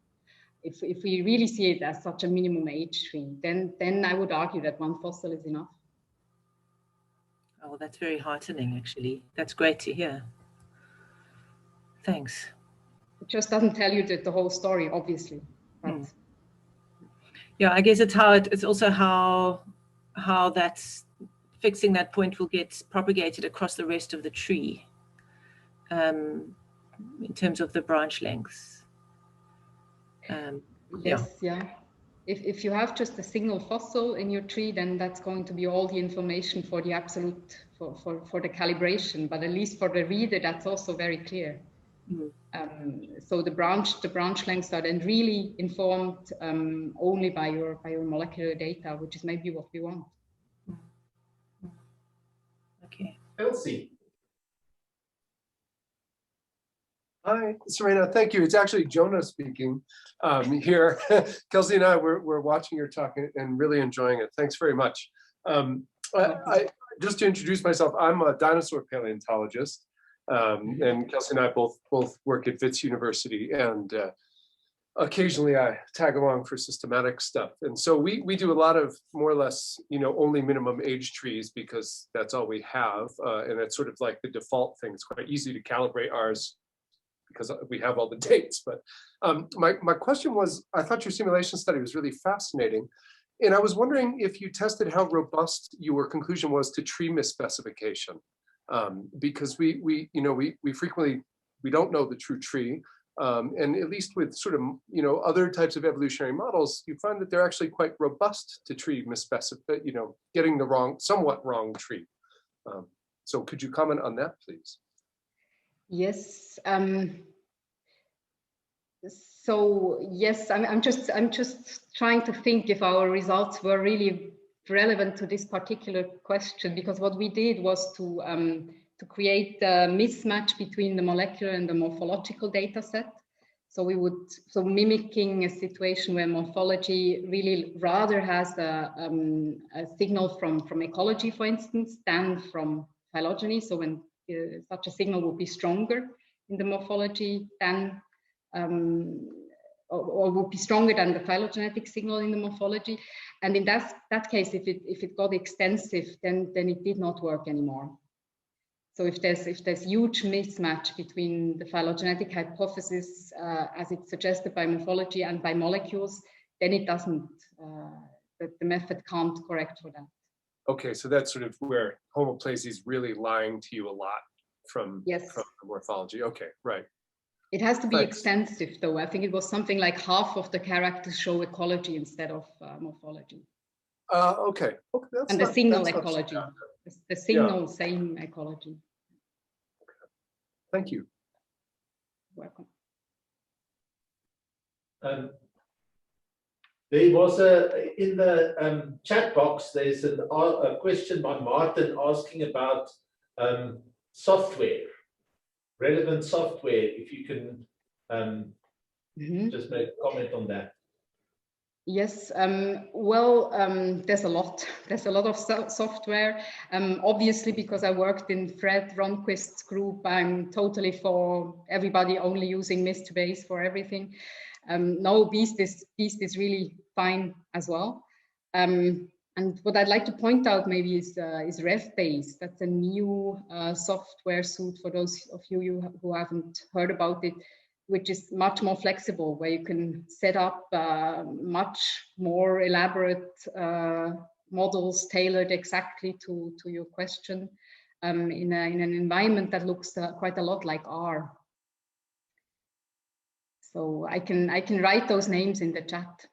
If we really see it as such a minimum age tree, then I would argue that 1 fossil is enough. Oh, that's very heartening, actually. That's great to hear. Thanks. It just doesn't tell you the whole story, obviously. But yeah, I guess it's also how that's fixing that point will get propagated across the rest of the tree in terms of the branch lengths. Yes, yeah. If you have just a single fossil in your tree, then that's going to be all the information for the absolute, for the calibration, but at least for the reader, that's also very clear. So the branch lengths are then really informed only by your molecular data, which is maybe what we want. Okay. Kelsey. Hi, Seraina, thank you. It's actually Jonah speaking here. Kelsey and I were watching your talk and really enjoying it. Thanks very much. Just to introduce myself, I'm a dinosaur paleontologist, and Kelsey and I both work at Wits University, and occasionally I tag along for systematic stuff. And so we do a lot of more or less, only minimum age trees, because that's all we have, and it's sort of like the default thing. It's quite easy to calibrate ours because we have all the dates. But my question was, I thought your simulation study was really fascinating. And I was wondering if you tested how robust your conclusion was to tree misspecification. Because we frequently, we don't know the true tree. And at least with sort of, other types of evolutionary models, you find that they're actually quite robust to tree misspecification, getting the somewhat wrong tree. So could you comment on that, please? Yes. So yes, I'm just trying to think if our results were really relevant to this particular question, because what we did was to create a mismatch between the molecular and the morphological data set. So mimicking a situation where morphology really rather has a signal from ecology, for instance, than from phylogeny. So when such a signal would be stronger in the morphology than, or would be stronger than the phylogenetic signal in the morphology. And in that case, if it got extensive, then it did not work anymore. So if there's huge mismatch between the phylogenetic hypothesis as it's suggested by morphology and by molecules, then it doesn't, the method can't correct for that. Okay, so that's sort of where homoplasia is really lying to you a lot from, Yes. from the morphology. Okay, right. It has to be Thanks. extensive, though. I think it was something like half of the characters show ecology instead of morphology. Okay. Okay, that's And the not, signal that's not so ecology, bad. the signal, same ecology. Thank you. Welcome. There was in the chat box, there's a question by Martin asking about software, relevant software, if you can just make a comment on that. Yes, well, there's a lot of software. Obviously, because I worked in Fred Ronquist's group, I'm totally for everybody only using Mr. Base for everything. No, Beast is really fine as well. And what I'd like to point out maybe is RevBase. That's a new software suite for those of you who haven't heard about it, which is much more flexible, where you can set up much more elaborate models tailored exactly to your question in an environment that looks quite a lot like R. So I can write those names in the chat,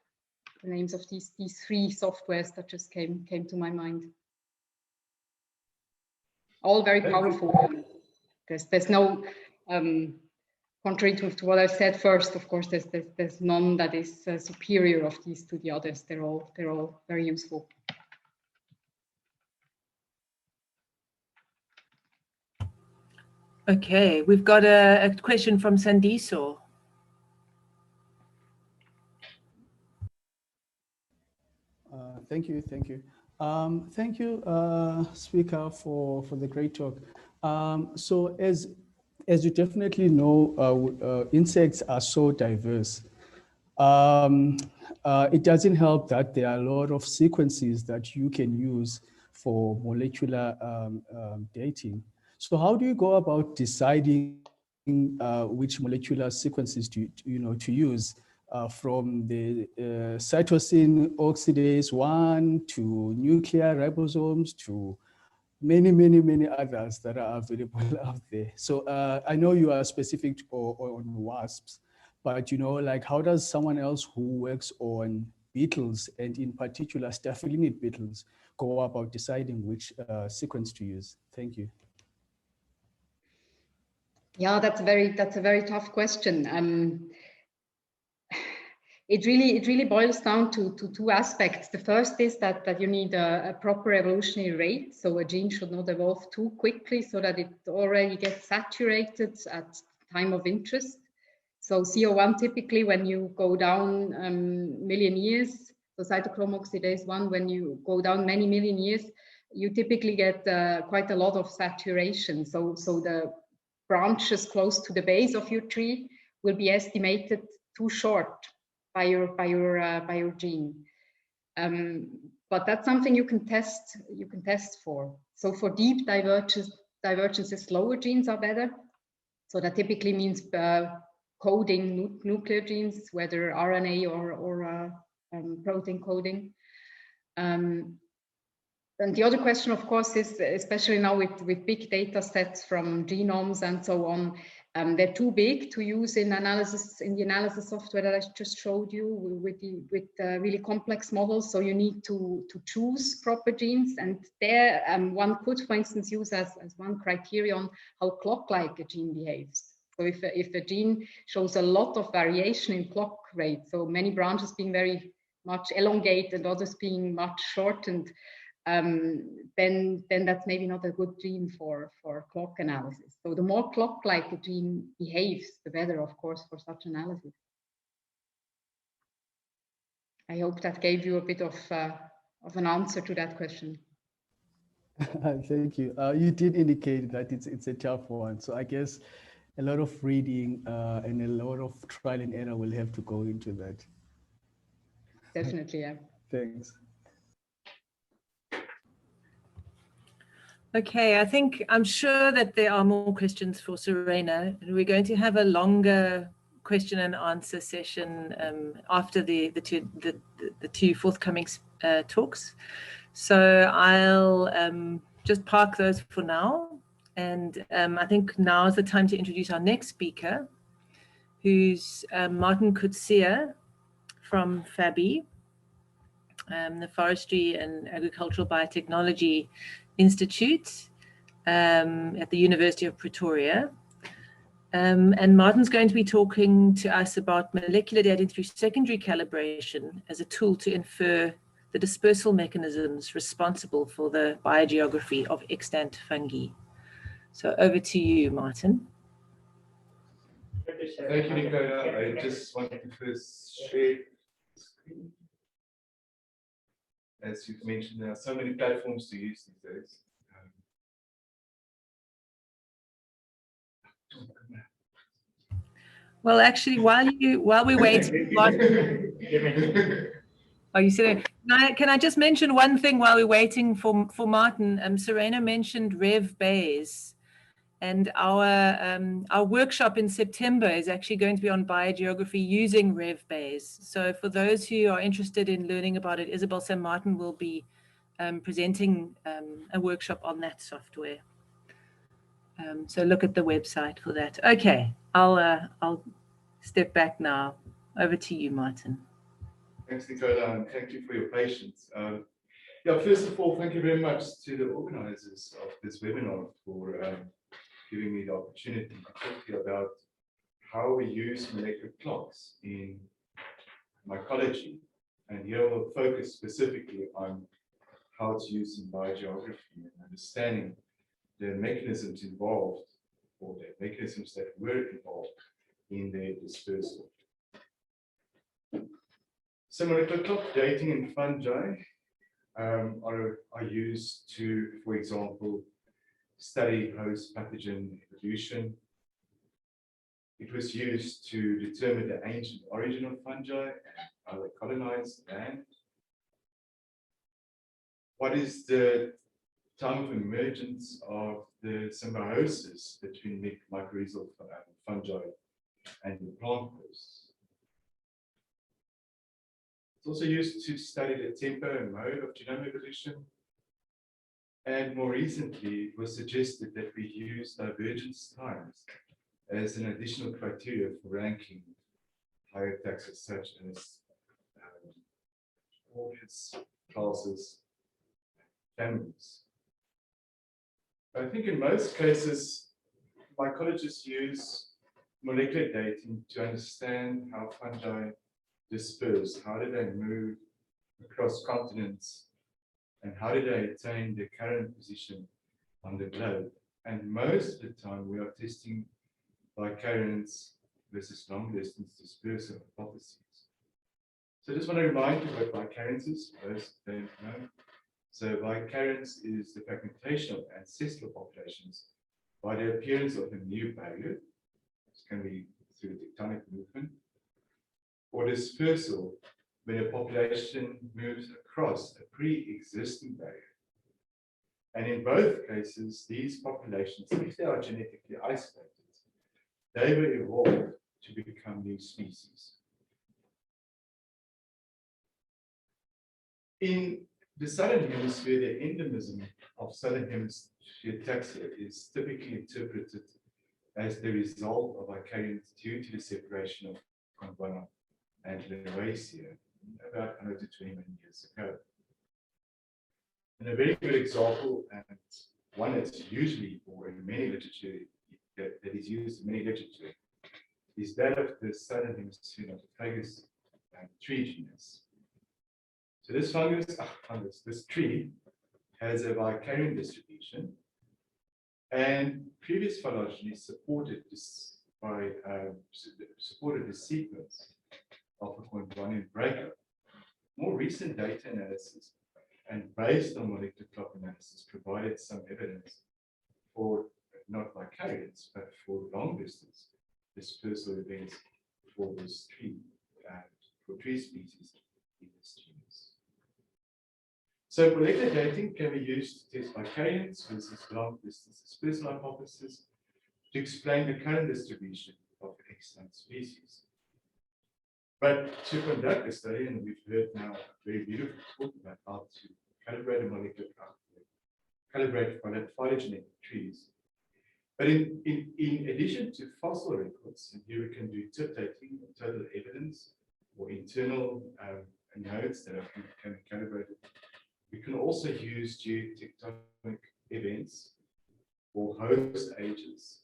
the names of these three softwares that just came to my mind. All very powerful. There's no contrary to what I said first, of course, there's none that is superior of these to the others. They're all very useful. Okay, we've got a question from Sandiso. Thank you. Thank you, speaker, for the great talk. So as you definitely know, insects are so diverse. It doesn't help that there are a lot of sequences that you can use for molecular dating. So how do you go about deciding which molecular sequences to use from the cytosine oxidase 1 to nuclear ribosomes to many others that are available out there? So I know you are specific on wasps, but like how does someone else who works on beetles, and in particular staphylinid beetles, go about deciding which sequence to use? Thank you. Yeah, that's a very tough question. It really boils down to two aspects. The first is that you need a proper evolutionary rate. So a gene should not evolve too quickly so that it already gets saturated at time of interest. So CO1 typically, when you go down million years, so cytochrome oxidase 1, when you go down many million years, you typically get quite a lot of saturation. So the branches close to the base of your tree will be estimated too short by your gene. But that's something you can test for. So for deep divergences, slower genes are better. So that typically means coding nuclear genes, whether RNA or protein coding. And the other question, of course, is especially now with big data sets from genomes and so on, they're too big to use in the analysis software that I just showed you with really complex models. So you need to choose proper genes, and there one could, for instance, use as one criterion how clock-like a gene behaves. So if a gene shows a lot of variation in clock rate, so many branches being very much elongated, others being much shortened, then that's maybe not a good gene for clock analysis. So the more clock-like a gene behaves, the better, of course, for such analysis. I hope that gave you a bit of an answer to that question. Thank you. You did indicate that it's a tough one. So I guess a lot of reading and a lot of trial and error will have to go into that. Definitely, yeah. Thanks. Okay, I'm sure that there are more questions for Seraina, and we're going to have a longer question and answer session after the two forthcoming talks. So I'll just park those for now. And I think now is the time to introduce our next speaker, who's Martin Coetzee from Fabi, the Forestry and Agricultural Biotechnology Institute at the University of Pretoria. And Martin's going to be talking to us about molecular data through secondary calibration as a tool to infer the dispersal mechanisms responsible for the biogeography of extant fungi. So over to you, Martin. Thank you, Nicola. I just wanted to first share the screen. As you've mentioned, there are so many platforms to use these days. Well, actually, while we wait, are you sitting? Can I just mention one thing while we're waiting for Martin? Seraina mentioned Rev Bayes, and our workshop in September is actually going to be on biogeography using Rev Bayes. So for those who are interested in learning about it, Isabel St. Martin will be presenting a workshop on that software. So look at the website for that. Okay, I'll step back now. Over to you, Martin. Thanks, Nicola, and thank you for your patience. Yeah, first of all, thank you very much to the organizers of this webinar for giving me the opportunity to talk to you about how we use molecular clocks in mycology. And here we'll focus specifically on how it's used in biogeography and understanding the mechanisms involved, or the mechanisms that were involved in their dispersal. So molecular clock dating in fungi are used to, for example, study host pathogen evolution. It was used to determine the ancient origin of fungi and how they colonized land. What is the time of emergence of the symbiosis between mycorrhizal fungi and the plant hosts? It's also used to study the tempo and mode of genome evolution. And more recently, it was suggested that we use divergence times as an additional criteria for ranking higher taxa such as orders, classes, families. I think in most cases, mycologists use molecular dating to understand how fungi disperse, how do they move across continents, and how do they attain their current position on the globe. And most of the time, we are testing bicariance versus long-distance dispersal hypotheses. So I just want to remind you what bicariance is, for those who don't know. So bicariance is the fragmentation of ancestral populations by the appearance of a new barrier. This can be through tectonic movement, or dispersal, when a population moves across a pre-existing barrier. And in both cases, these populations, if they are genetically isolated, they will evolve to become new species. In the southern hemisphere, the endemism of southern hemisphere taxa is typically interpreted as the result of bicariance due to the separation of Gondwana and Laurasia about 100 to 20 million years ago. And a very good example, and one that's usually, or in many literature, that is used in many literature, is that of the southern hemisphere Notophagus tree genus. So this this tree has a vicariant distribution, and previous phylogeny supported this by supported the sequence of a Gondwanian breakup. More recent data analysis and based on molecular clock analysis provided some evidence for not vicariance, but for long distance dispersal events for this tree and for tree species in this genus. So molecular dating can be used to test bicarians versus long distance dispersal hypothesis to explain the current distribution of extant species. But to conduct a study, and we've heard now a very beautiful talk about how to calibrate a molecular calibrate phylogenetic trees. But in addition to fossil records, and here we can do tip dating or total evidence or internal nodes that can be calibrated. We can also use geotectonic events or host ages,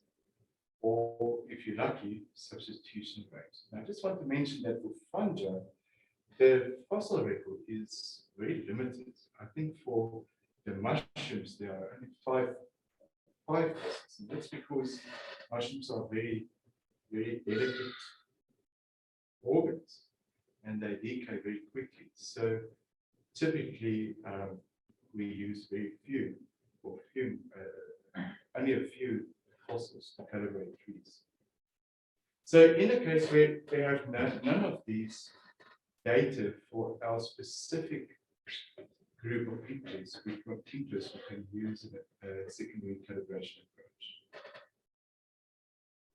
or if you're lucky, substitution rates. And I just want to mention that for fungi, the fossil record is very limited. I think for the mushrooms, there are only five fossils, and that's because mushrooms are very, very delicate organs, and they decay very quickly. So typically, we use very few, or only a few fossils to calibrate trees. So in a case where they have none of these data for our specific group of interest, we can use a secondary calibration approach.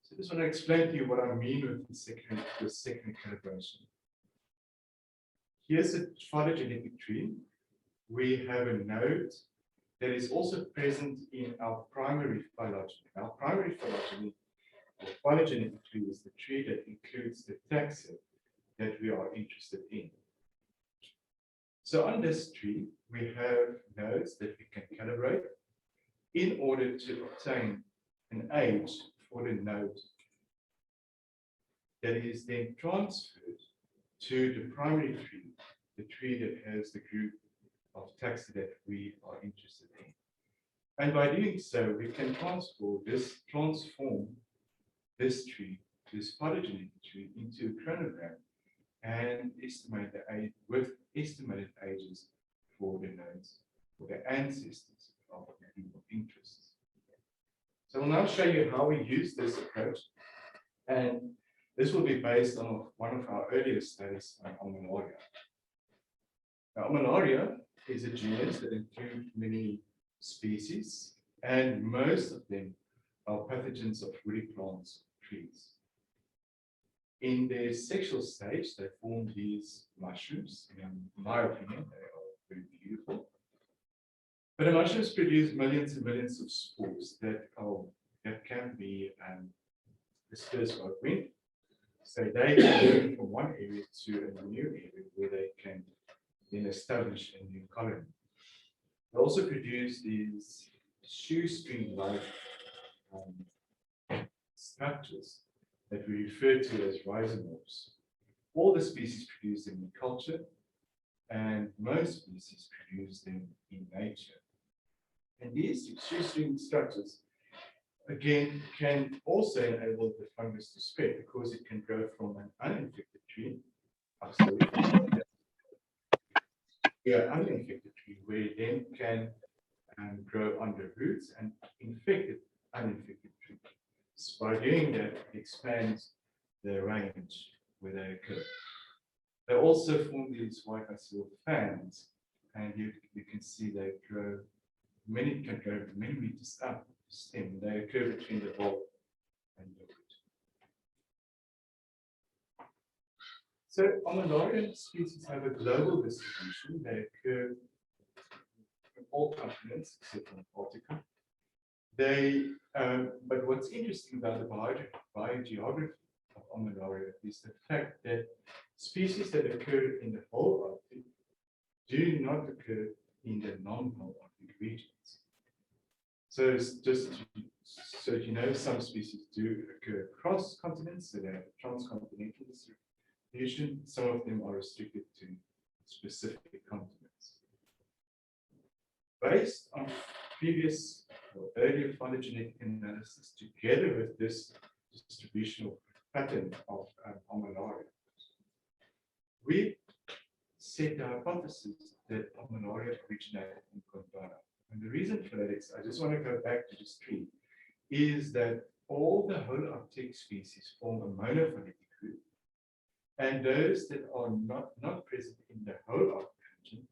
So I just want to explain to you what I mean with the secondary calibration. Here's a phylogenetic tree. We have a node that is also present in our primary phylogeny. Our primary phylogeny or phylogenetic tree is the tree that includes the taxa that we are interested in. So on this tree, we have nodes that we can calibrate in order to obtain an age for the node that is then transferred to the primary tree, the tree that has the group of taxa that we are interested in. And by doing so, we can transform this tree, this phylogenetic tree, into a chronogram and estimate the age with estimated ages for the nodes, for the ancestors of the group of interests. So I'll now show you how we use this approach, and this will be based on one of our earlier studies on Malaria. Now, Malaria is a genus that includes many species, and most of them are pathogens of woody plants, trees. In their sexual stage, they form these mushrooms. In my opinion, they are very beautiful. But the mushrooms produce millions and millions of spores that can be dispersed by wind. So they can move from one area to a new area where they can then establish a new colony. They also produce these shoestring-like structures that we refer to as rhizomorphs. All the species produce them in culture, and most species produce them in nature. And these shoestring structures, again, can also enable the fungus to spread because it can grow from an uninfected tree, uninfected tree, where it then can grow under roots and infected, uninfected tree. So by doing that, it expands the range where they occur. They also form these white acial fans, and you can see they grow, many can grow many meters up the stem. They occur between the bulb and the root. So Malaria species have a global distribution. They occur in all continents except Antarctica. But what's interesting about the biogeography of Malaria is the fact that species that occur in the whole Arctic do not occur in the non-whole Arctic regions. So it's just so you know, some species do occur across continents, so they have a transcontinental distribution. Some of them are restricted to specific continents. Based on previous or earlier phylogenetic analysis, together with this distributional pattern of Malaria, we set the hypothesis that Malaria originated in Gondwana. And the reason for that is, I just want to go back to this tree, is that all the whole Arctic species form a monophyletic group, and those that are not present in the whole Arctic region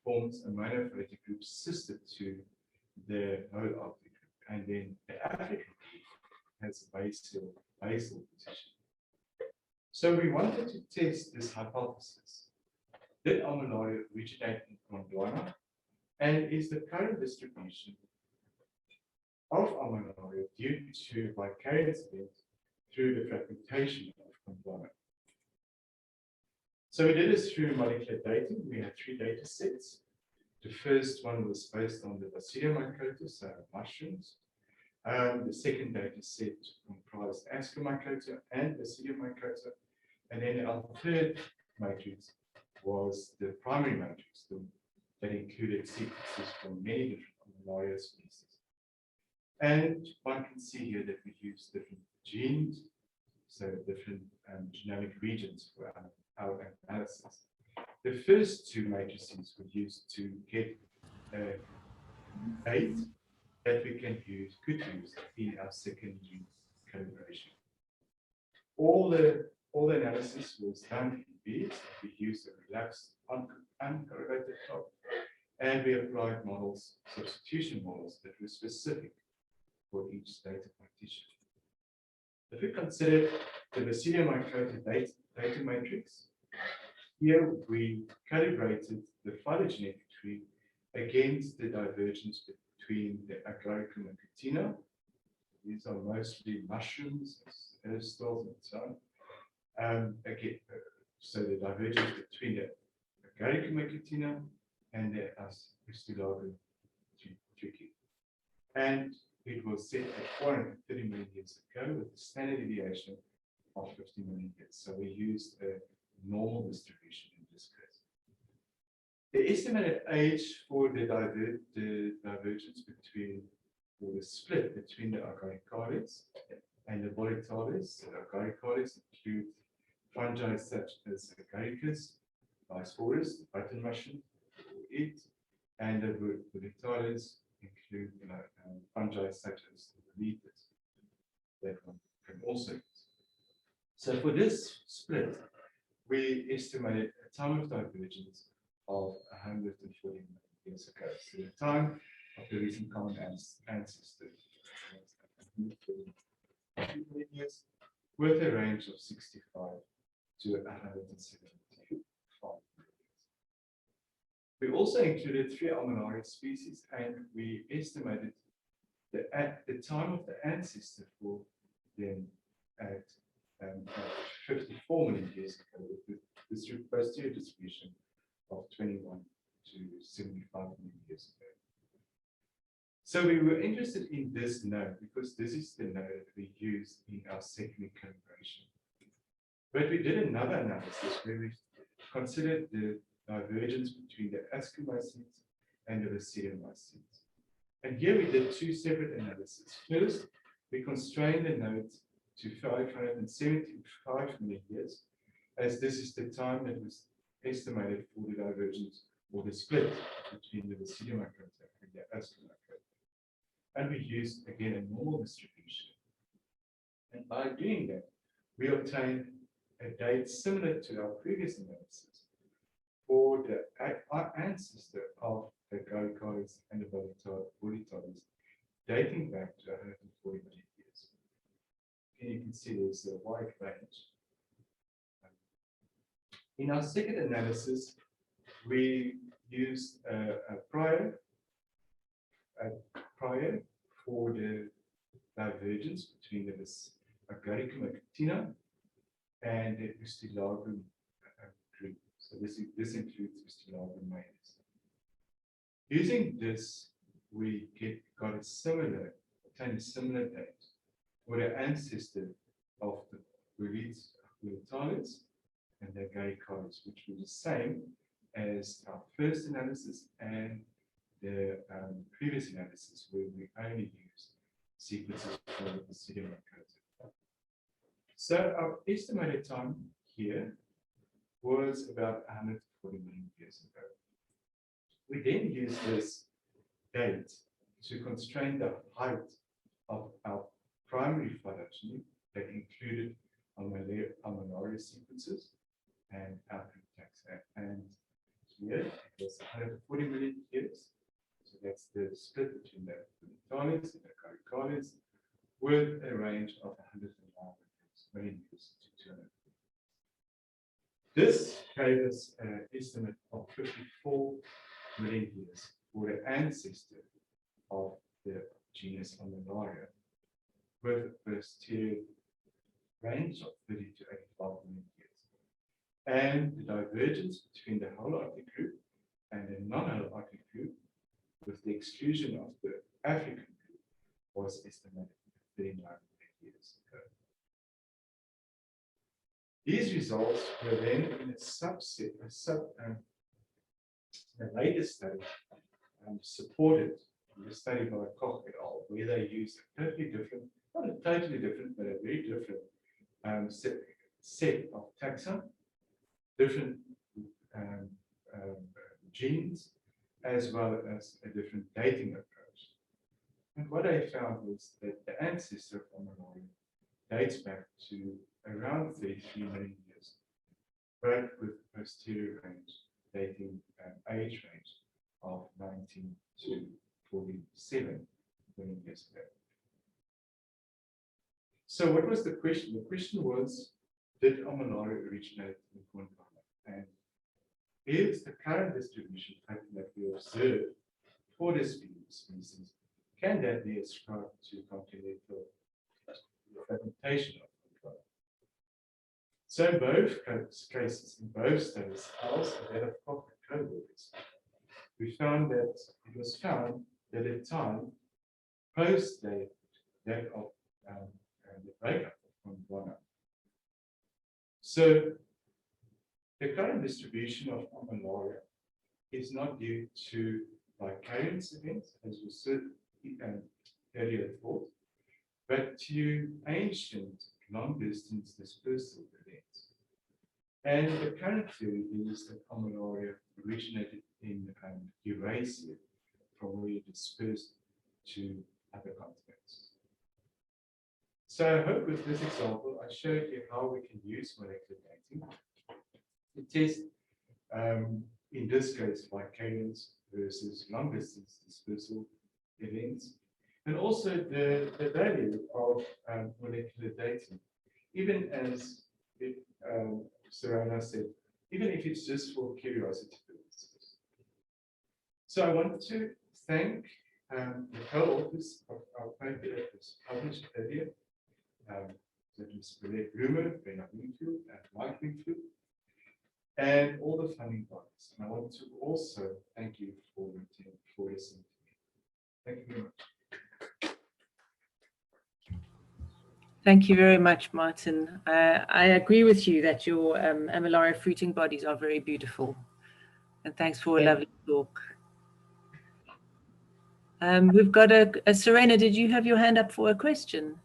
forms a monophyletic group sister to the whole of the group, and then the African group has basal position. So we wanted to test this hypothesis. Did Armillaria originate in Gondwana, and is the current distribution of Armillaria due to vicarious events through the fragmentation of Gondwana? So we did this through molecular dating. We had 3 data sets. The first one was based on the Basidium microta, so mushrooms. The second data set comprised Ascomycota and Basidium microta. And then our third matrix was the primary matrix that included sequences from many different Armillaria species. And one can see here that we use different genes, so different genomic regions for our analysis. The first 2 matrices were used to get data that we could use in our secondary calibration. All the analysis was done in beads. We used a relaxed uncorrelated top, and we applied models, substitution models that were specific for each data partition. If we consider the Basidium microta data matrix, here we calibrated the phylogenetic tree against the divergence between the Agaricum and Catina. These are mostly mushrooms, hairstyles, and so on. So the divergence between the Agaricum and Catina and the Ustulagum tricky. And it was set at 430 million years ago with a standard deviation of 50 million years. So we used a normal distribution in this case. The estimated age for the divergence between, or the split between the Agaricales and the Volatiles. The Agaricales include fungi such as Agaricus, Bisporus, the button mushroom, and the Volatiles include fungi such as the leaflets that one can also use. So for this split, we estimated a time of divergence of 140 million years ago. So the time of the recent common ancestor was 140 million years, with a range of 65 to 175 million years. We also included 3 Armillaria species, and we estimated at the time of the ancestor for them at 54 million years ago, with this posterior distribution of 21 to 75 million years ago. So we were interested in this node because this is the node that we use in our secondary calibration. But we did another analysis where we considered the divergence between the Ascomycetes and the Basidiomycetes. And here we did 2 separate analyses. First, we constrained the nodes to 575 million years, as this is the time that was estimated for the divergence or the split between the Basidiomycota and the Ascomycota. And we used, again, a normal distribution. And by doing that, we obtained a date similar to our previous analysis for the ancestor of the Agaricales and the Volatiles, dating back to 140 million years. And you can see there's a wide range. In our second analysis, we used a prior for the divergence between the Agaricum actina and the Ustulagum group. So this includes Ustulagum majus. Using this, we obtained a similar date for the ancestor of the Volatiles and the Agaricales, which was the same as our first analysis and the previous analysis, where we only used sequences for the Basidiomycota. So our estimated time here was about 140 million years ago. We then used this date to constrain the height of our primary phylogeny that included Armillaria sequences and African taxa. And here, it was 140 million years. So that's the split between the Thalys and the Caricalis, with a range of 109 million years to 200. This gave us an estimate of 54 million years for the ancestor of the genus Ammonaria, with a posterior range of 30 to 85 million years. And the divergence between the holoarctic group and the non-holoarctic group, with the exclusion of the African group, was estimated at 39 million years ago. These results were then in a subset, a later study, supported in the study by Koch et al., where they used a totally different, not a totally different, but a very different set of taxa, different genes, as well as a different dating approach. And what I found was that the ancestor of Ammonaria dates back to around 33 million years, but with posterior range dating age range of 19 to 47 million years ago. So what was the question? The question was, did Ammonaria originate in Gondwana? And is the current distribution pattern that we observe for this species, can that be ascribed to continental fragmentation of Gondwana? So in both cases, in both studies, ours and that of Koch and co-workers, we found that it was found that at time post that of the breakup of Gondwana. So the current distribution of Ammonaria is not due to vicariance events, as was earlier thought, but to ancient long-distance dispersal events. And the current theory is that Ammonaria originated in Eurasia, from where it dispersed to other continents. So I hope with this example, I showed you how we can use molecular dating to test, in this case, vicariance versus long-distance dispersal events, and also the value of molecular dating, even as Seraina said, even if it's just for curiosity purposes. So I want to thank the co-authors of our paper that was published earlier, that was Rumer, Bernard Wingfield, and Mike Wingfield, and all the funding partners. And I want to also thank you for listening to me. Thank you very much. Thank you very much, Martin. I agree with you that your Ammonaria fruiting bodies are very beautiful. And thanks for a lovely talk. We've got a Seraina, did you have your hand up for a question?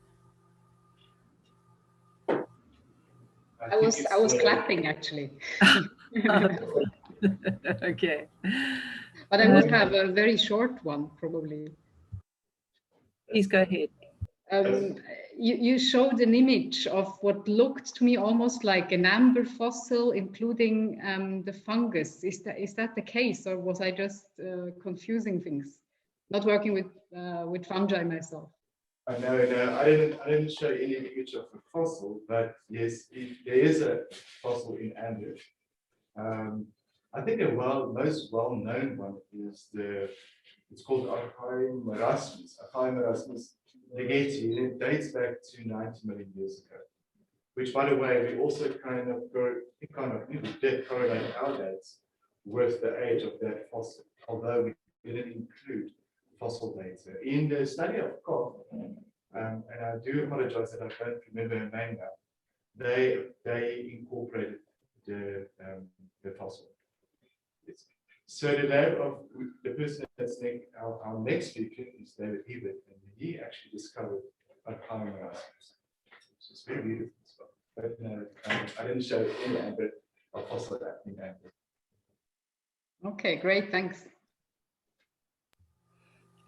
I was clapping actually. Okay. But I would have a very short one probably. Please go ahead. You showed an image of what looked to me almost like an amber fossil, including the fungus. Is that the case, or was I just confusing things? Not working with fungi myself. No, I didn't show any image of a fossil, but yes, there is a fossil in amber. I think the most well-known one is it's called Hymenopteran. Hymenopteran legati, and it dates back to 90 million years ago. Which, by the way, we also kind of did correlate our dates with the age of that fossil, although we didn't include fossil data in the study of Koch. And I do apologize that I don't remember her name now. They incorporated the fossil. So the lab of the person that's our next speaker is David Ebert, and he actually discovered Hymenopteran, which is very beautiful as well. But no, I didn't show any amber or fossil in amber. Okay, great, thanks.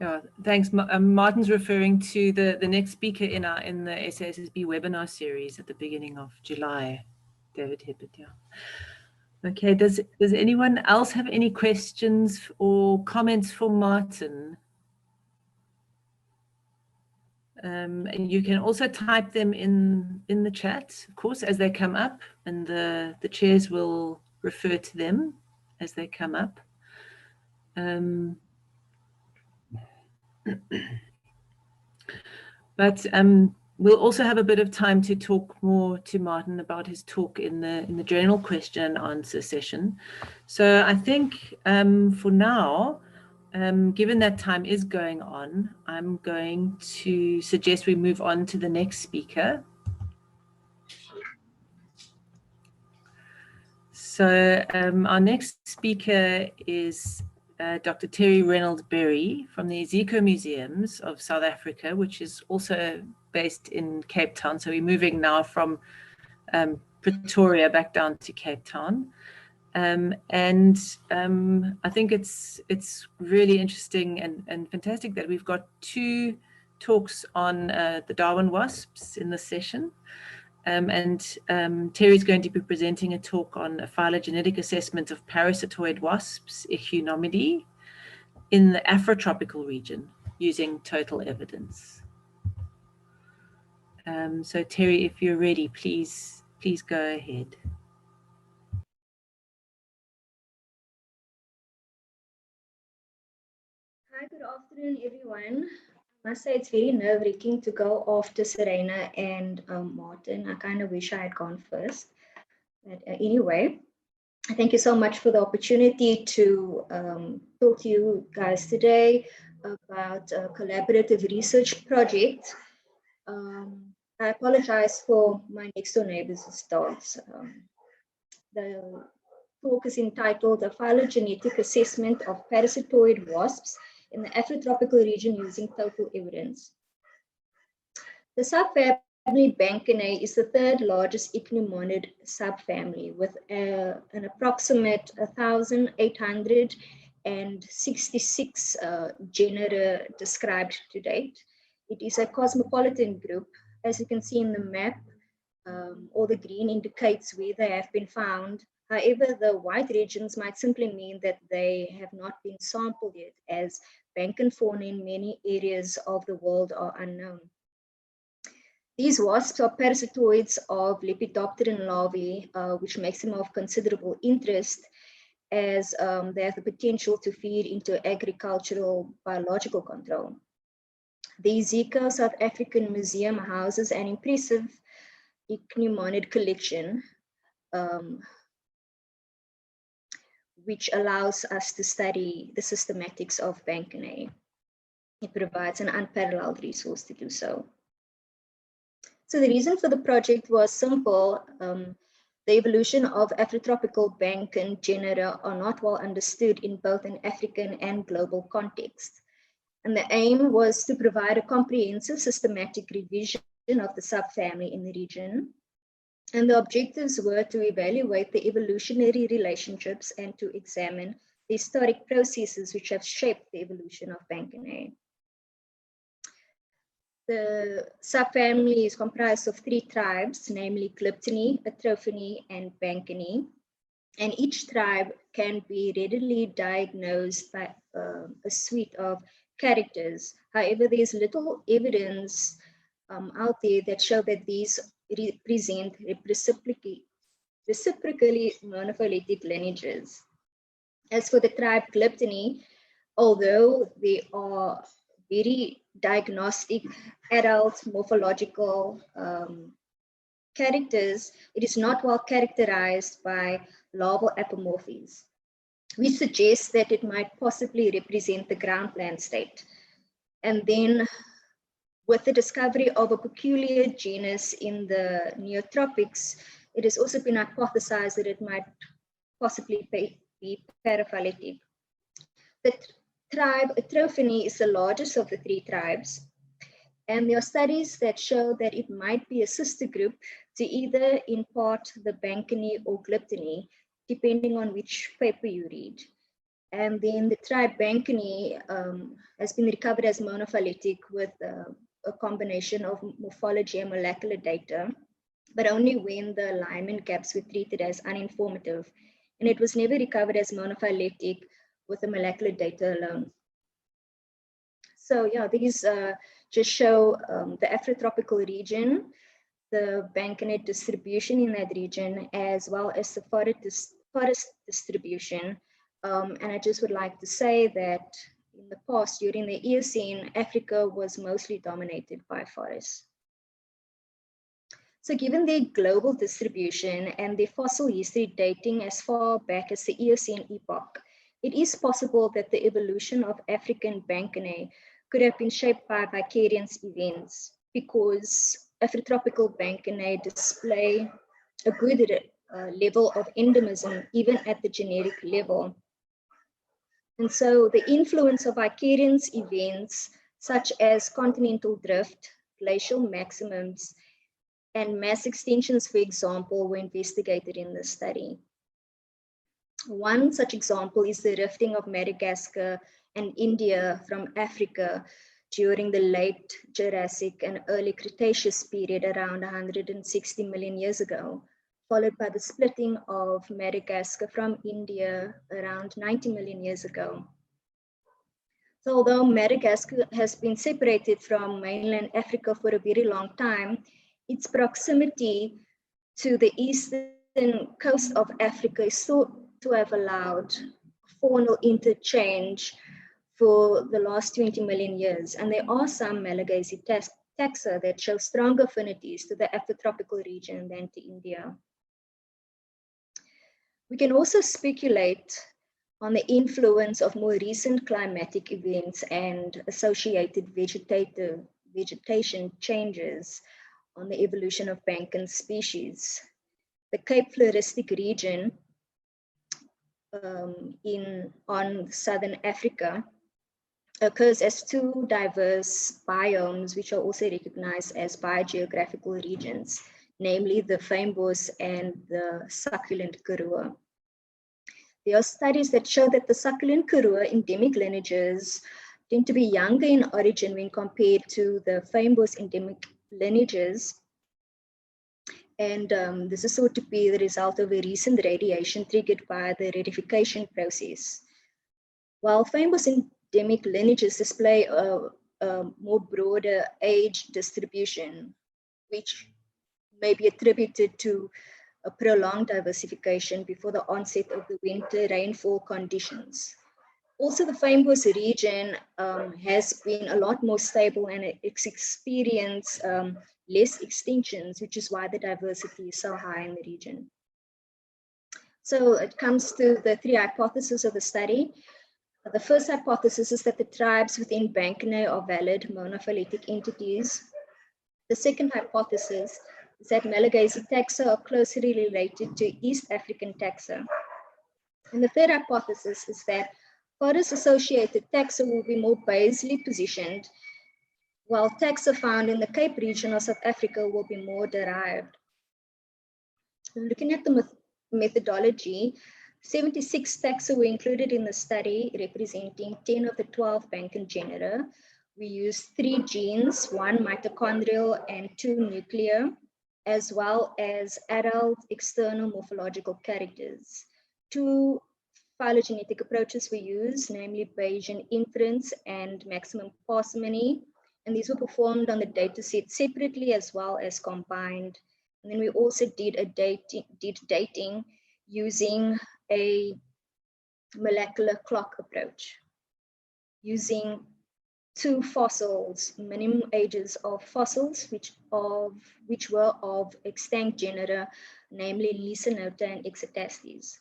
Yeah, thanks. Martin's referring to the next speaker in the SASSB Webinar Series at the beginning of July, David Hibbert. Yeah. Okay, does anyone else have any questions or comments for Martin? And you can also type them in the chat, of course, as they come up, and the chairs will refer to them as they come up. But we'll also have a bit of time to talk more to Martin about his talk in the journal question and answer session. So I think for now, given that time is going on, I'm going to suggest we move on to the next speaker. So our next speaker is Dr. Terry Reynolds Berry from the Iziko Museums of South Africa, which is also based in Cape Town. So we're moving now from Pretoria back down to Cape Town. I think it's really interesting and fantastic that we've got two talks on the Darwin wasps in this session. Terry's going to be presenting a talk on a phylogenetic assessment of parasitoid wasps, Ichneumonidae, in the Afrotropical region using total evidence. So Terry, if you're ready, please go ahead. Hi, good afternoon, everyone. I must say it's very nerve-wracking to go after Seraina and Martin. I kind of wish I had gone first. But anyway, thank you so much for the opportunity to talk to you guys today about a collaborative research project. I apologize for my next door neighbors' dogs. The talk is entitled A Phylogenetic Assessment of Parasitoid Wasps in the Afrotropical region using total evidence. The subfamily Banchinae is the third largest Ichneumonidae subfamily with an approximate 1,866 genera described to date. It is a cosmopolitan group. As you can see in the map, all the green indicates where they have been found. However, the white regions might simply mean that they have not been sampled yet, as Bankan fauna in many areas of the world are unknown. These wasps are parasitoids of Lepidopteran larvae, which makes them of considerable interest, as they have the potential to feed into agricultural biological control. The Iziko South African Museum houses an impressive Ichneumonidae collection, which allows us to study the systematics of Banchinae. It provides an unparalleled resource to do so. So the reason for the project was simple. The evolution of Afrotropical Bankan genera are not well understood in both an African and global context. And the aim was to provide a comprehensive systematic revision of the subfamily in the region. And the objectives were to evaluate the evolutionary relationships and to examine the historic processes which have shaped the evolution of Banchinae. The subfamily is comprised of 3 tribes, namely Glyptinae, Atrophinae, and Banchinae. And each tribe can be readily diagnosed by a suite of characters. However, there is little evidence out there that show that these represent reciprocally monophyletic lineages. As for the tribe Glyptinae, although they are very diagnostic adult morphological characters, it is not well characterized by larval apomorphies. We suggest that it might possibly represent the ground plant state. And then with the discovery of a peculiar genus in the neotropics, it has also been hypothesized that it might possibly be paraphyletic. The tribe Atrophinae is the largest of the 3 tribes, and there are studies that show that it might be a sister group to either in part the Banchinae or Glyptinae, depending on which paper you read. And then the tribe Banchinae has been recovered as monophyletic with a combination of morphology and molecular data, but only when the alignment gaps were treated as uninformative and it was never recovered as monophyletic with the molecular data alone. So yeah, these just show the Afrotropical region, the Banchinae distribution in that region, as well as the forest distribution. And I just would like to say that in the past, during the Eocene, Africa was mostly dominated by forests. So given their global distribution and their fossil history dating as far back as the Eocene epoch, it is possible that the evolution of African Banchinae could have been shaped by vicarious events, because Afrotropical Banchinae display a good level of endemism even at the genetic level. And so the influence of vicarious events such as continental drift, glacial maximums, and mass extinctions, for example, were investigated in this study. One such example is the rifting of Madagascar and India from Africa during the late Jurassic and early Cretaceous period around 160 million years ago, followed by the splitting of Madagascar from India around 90 million years ago. So although Madagascar has been separated from mainland Africa for a very long time, its proximity to the eastern coast of Africa is thought to have allowed faunal interchange for the last 20 million years. And there are some Malagasy taxa that show stronger affinities to the Afrotropical region than to India. We can also speculate on the influence of more recent climatic events and associated vegetation changes on the evolution of Banchinae species. The Cape Floristic region on southern Africa occurs as two diverse biomes, which are also recognized as biogeographical regions, namely the fynbos and the succulent karoo. There are studies that show that the succulent karoo endemic lineages tend to be younger in origin when compared to the fynbos endemic lineages. And this is thought to be the result of a recent radiation triggered by the redification process. While fynbos endemic lineages display a more broader age distribution, which may be attributed to a prolonged diversification before the onset of the winter rainfall conditions. Also, the fynbos region has been a lot more stable, and it's experienced less extinctions, which is why the diversity is so high in the region. So it comes to the three hypotheses of the study. The first hypothesis is that the tribes within Banchinae are valid monophyletic entities. The second hypothesis is that Malagasy taxa are closely related to East African taxa. And the third hypothesis is that forest-associated taxa will be more basally positioned, while taxa found in the Cape region of South Africa will be more derived. Looking at the methodology, 76 taxa were included in the study, representing 10 of the 12 Banchinae genera. We used 3 genes, 1 mitochondrial and 2 nuclear, as well as adult external morphological characters. 2 phylogenetic approaches were used, namely Bayesian inference and maximum parsimony. And these were performed on the data set separately as well as combined. And then we also did dating using a molecular clock approach, using 2 fossils, minimum ages of fossils, which were of extant genera, namely Lysinota and Exatastes.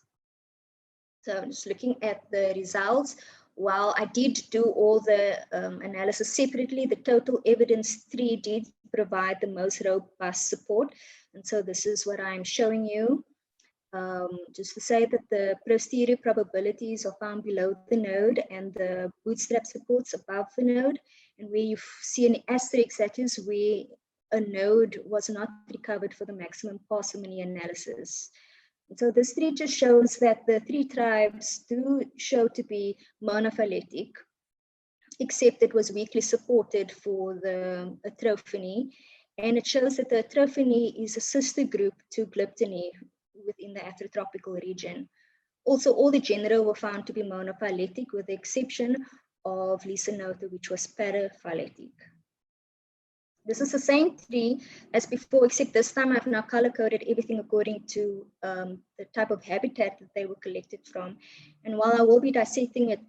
So just looking at the results, while I did do all the analysis separately, the total evidence 3 did provide the most robust support. And so this is what I'm showing you. Just to say that the posterior probabilities are found below the node and the bootstrap supports above the node. And where you see an asterisk, that is where a node was not recovered for the maximum parsimony analysis. And so this 3 just shows that the 3 tribes do show to be monophyletic, except it was weakly supported for the atrophony. And it shows that the atrophony is a sister group to glyptony within the Afrotropical region, Also, all the genera were found to be monophyletic with the exception of Lysinota, which was paraphyletic. This is the same tree as before, except this time I've now color-coded everything according to the type of habitat that they were collected from. And while I will be dissecting it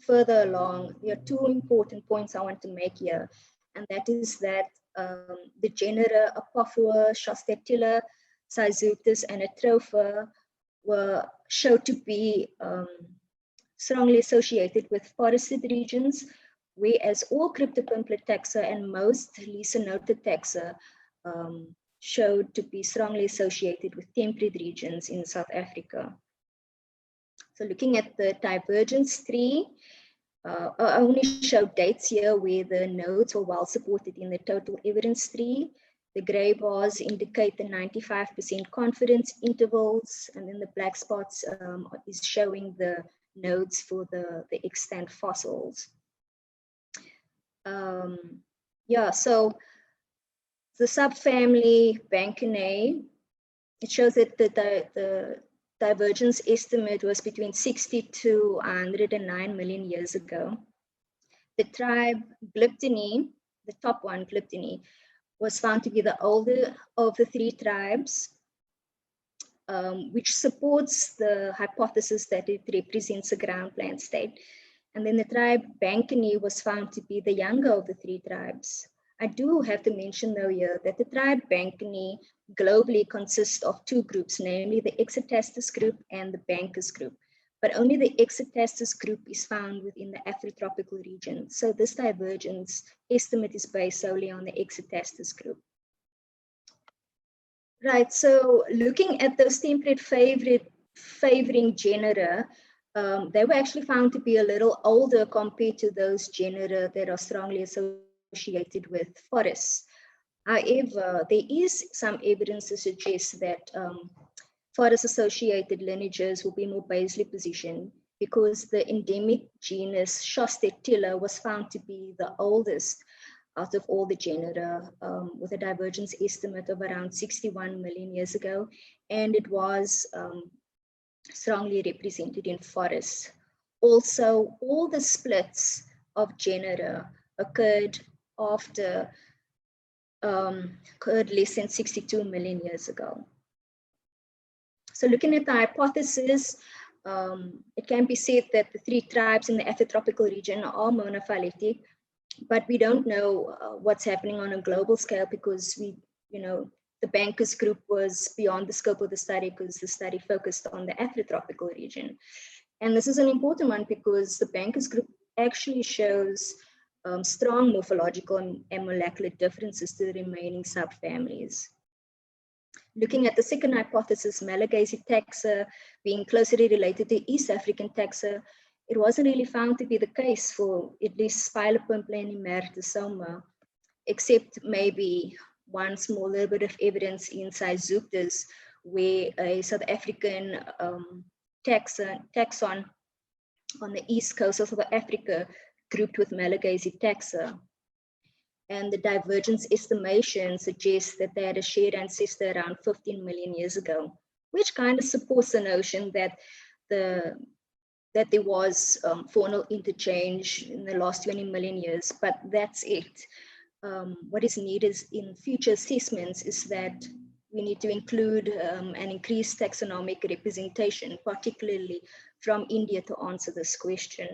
further along, there are two important points I want to make here. And that is that the genera Apophora, Shostatilla, Cyzutus, and Atropha were showed to be strongly associated with forested regions, whereas all Cryptopimplet taxa and most Lysinota taxa showed to be strongly associated with temperate regions in South Africa. So looking at the divergence tree, I only show dates here where the nodes were well supported in the total evidence tree. The gray bars indicate the 95% confidence intervals, and then the black spots is showing the nodes for the extant fossils. Yeah, so the subfamily Banchinae, it shows that the divergence estimate was between 60 to 109 million years ago. The tribe Glyptinae, the top one, Glyptinae, was found to be the older of the three tribes, which supports the hypothesis that it represents a ground plant state. And then the tribe Banchinae was found to be the younger of the three tribes. I do have to mention though here that the tribe Banchinae globally consists of two groups, namely the Exotastis group and the Banchus group. But only the Exotastis group is found within the Afrotropical region. So this divergence estimate is based solely on the Exotastis group. Right, so looking at those temperate favoring genera, they were actually found to be a little older compared to those genera that are strongly associated with forests. However, there is some evidence to suggest that forest-associated lineages will be more basally positioned because the endemic genus Shostatilla was found to be the oldest out of all the genera, with a divergence estimate of around 61 million years ago, and it was strongly represented in forests. Also, all the splits of genera occurred after occurred less than 62 million years ago. So looking at the hypothesis, it can be said that the three tribes in the Afrotropical region are monophyletic, but we don't know what's happening on a global scale because the Banchus group was beyond the scope of the study because the study focused on the Afrotropical region. And this is an important one because the Banchus group actually shows strong morphological and molecular differences to the remaining subfamilies. Looking at the second hypothesis, Malagasy taxa being closely related to East African taxa, it wasn't really found to be the case for at least Spilopimple and Emertosoma, except maybe one small little bit of evidence in Cyzutus, where a South African taxon on the east coast of South Africa grouped with Malagasy taxa. And the divergence estimation suggests that they had a shared ancestor around 15 million years ago, which kind of supports the notion that there was faunal interchange in the last 20 million years, but that's it. What is needed in future assessments is that we need to include an increased taxonomic representation, particularly from India, to answer this question.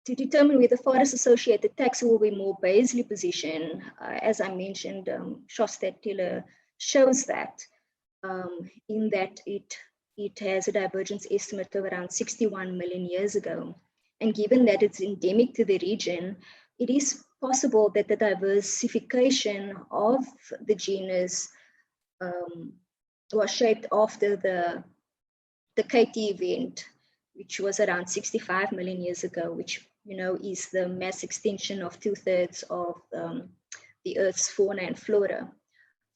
To determine whether forest-associated taxa will be more basally positioned, as I mentioned, Shostatilla shows that, in that it has a divergence estimate of around 61 million years ago. And given that it's endemic to the region, it is possible that the diversification of the genus was shaped after the KT event, which was around 65 million years ago, which is the mass extinction of 2/3 of the Earth's fauna and flora,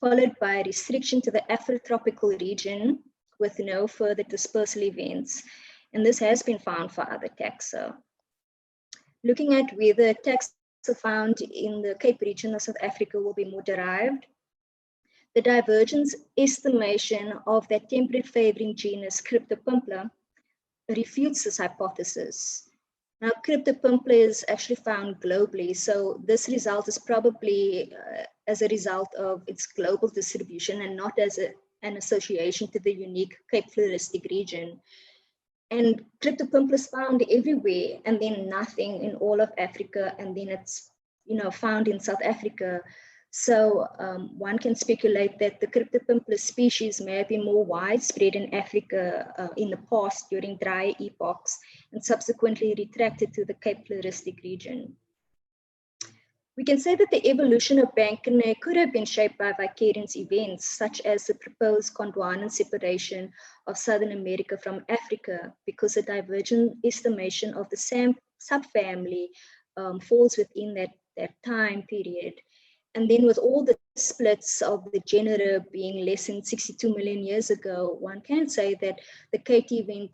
followed by restriction to the Afrotropical region with no further dispersal events. And this has been found for other taxa. Looking at whether taxa found in the Cape region of South Africa will be more derived, the divergence estimation of that temperate favoring genus Cryptopimpla refutes this hypothesis. Now, Cryptopimpla is actually found globally, so this result is probably as a result of its global distribution and not as an association to the unique Cape floristic region. And Cryptopimpla is found everywhere, and then nothing in all of Africa, and then it's found in South Africa. So one can speculate that the Cryptopimpla species may have been more widespread in Africa in the past during dry epochs and subsequently retracted to the Cape floristic region. We can say that the evolution of Banchinae could have been shaped by vicarious events, such as the proposed Gondwanan separation of Southern America from Africa, because a divergent estimation of the same subfamily falls within that time period. And then with all the splits of the genera being less than 62 million years ago, one can say that the KT event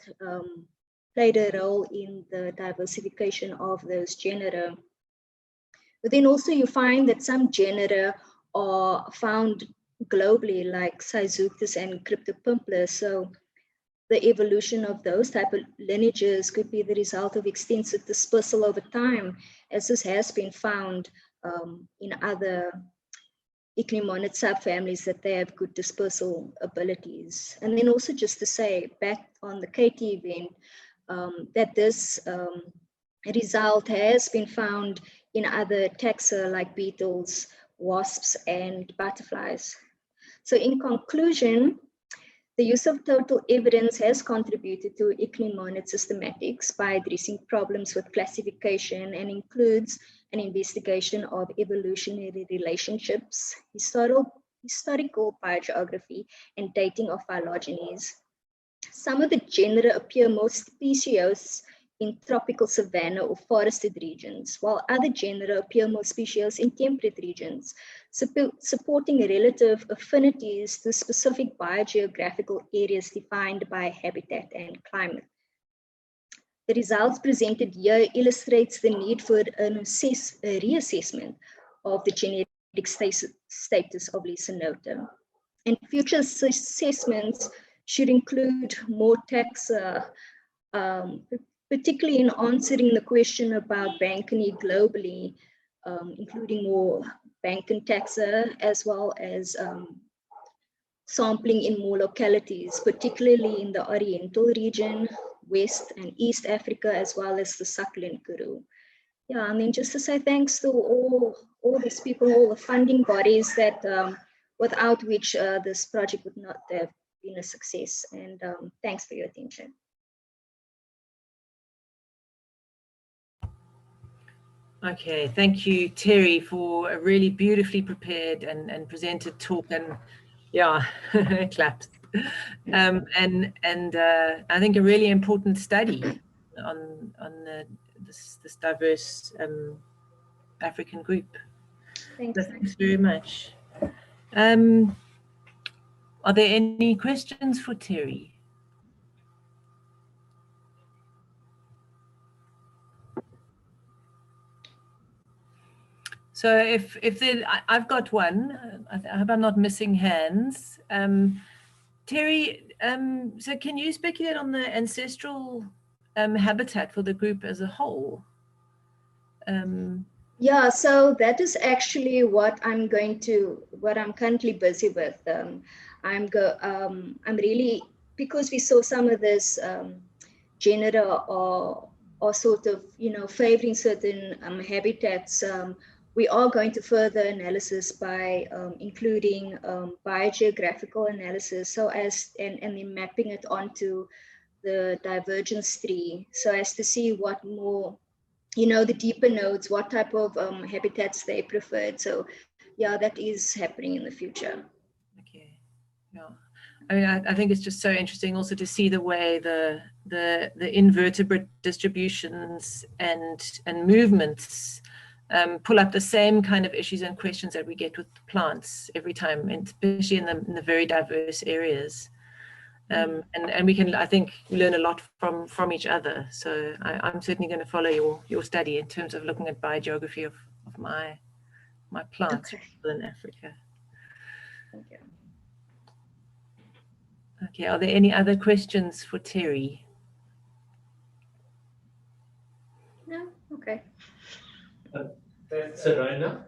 played a role in the diversification of those genera. But then also you find that some genera are found globally, like Cyzuctus and Cryptopimpla. So the evolution of those type of lineages could be the result of extensive dispersal over time, as this has been found in other Ichneumonidae subfamilies, that they have good dispersal abilities. And then also just to say, back on the KT event, that this result has been found in other taxa like beetles, wasps, and butterflies. So in conclusion, the use of total evidence has contributed to Ichneumonidae systematics by addressing problems with classification, and includes an investigation of evolutionary relationships, historical biogeography, and dating of phylogenies. Some of the genera appear more speciose in tropical savanna or forested regions, while other genera appear more speciose in temperate regions, supporting relative affinities to specific biogeographical areas defined by habitat and climate. The results presented here illustrates the need for a reassessment of the genetic status of Lysinota. And future assessments should include more taxa, particularly in answering the question about Banchinae globally, including more Banchinae taxa, as well as sampling in more localities, particularly in the Oriental region, West and East Africa, as well as the succulent Kuru. Yeah, and then just to say thanks to all these people, all the funding bodies that without which this project would not have been a success. And thanks for your attention. Okay, thank you, Terry, for a really beautifully prepared and presented talk, and yeah, claps. And I think a really important study on this diverse African group. Thanks. Thanks very much. Are there any questions for Terry? So if there, I've got one. I hope I'm not missing hands. Terry, so can you speculate on the ancestral habitat for the group as a whole? Yeah, so that is actually what I'm currently busy with. I'm really, because we saw some of this genera are sort of, favoring certain habitats. We are going to further analysis by including biogeographical analysis, so as and then mapping it onto the divergence tree, so as to see what more, the deeper nodes, what type of habitats they preferred. So yeah, that is happening in the future. Okay, yeah. I mean, I think it's just so interesting also to see the way the invertebrate distributions and movements pull up the same kind of issues and questions that we get with plants every time, and especially in the very diverse areas. And we can, I think, learn a lot from each other. So I'm certainly going to follow your study in terms of looking at biogeography of my plants in Africa. Thank you. Okay, are there any other questions for Terry? No? Okay. Seraina?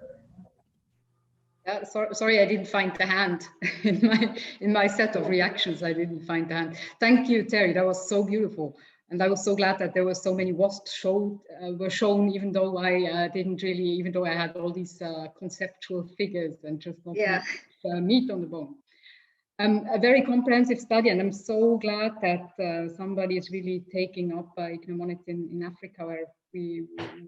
Sorry, I didn't find the hand in my set of reactions. I didn't find the hand. Thank you, Terry. That was so beautiful, and I was so glad that there were so many wasps were shown, even though I didn't really, even though I had all these conceptual figures and just not much, meat on the bone. A very comprehensive study, and I'm so glad that somebody is really taking up Ichneumonidae in Africa, where we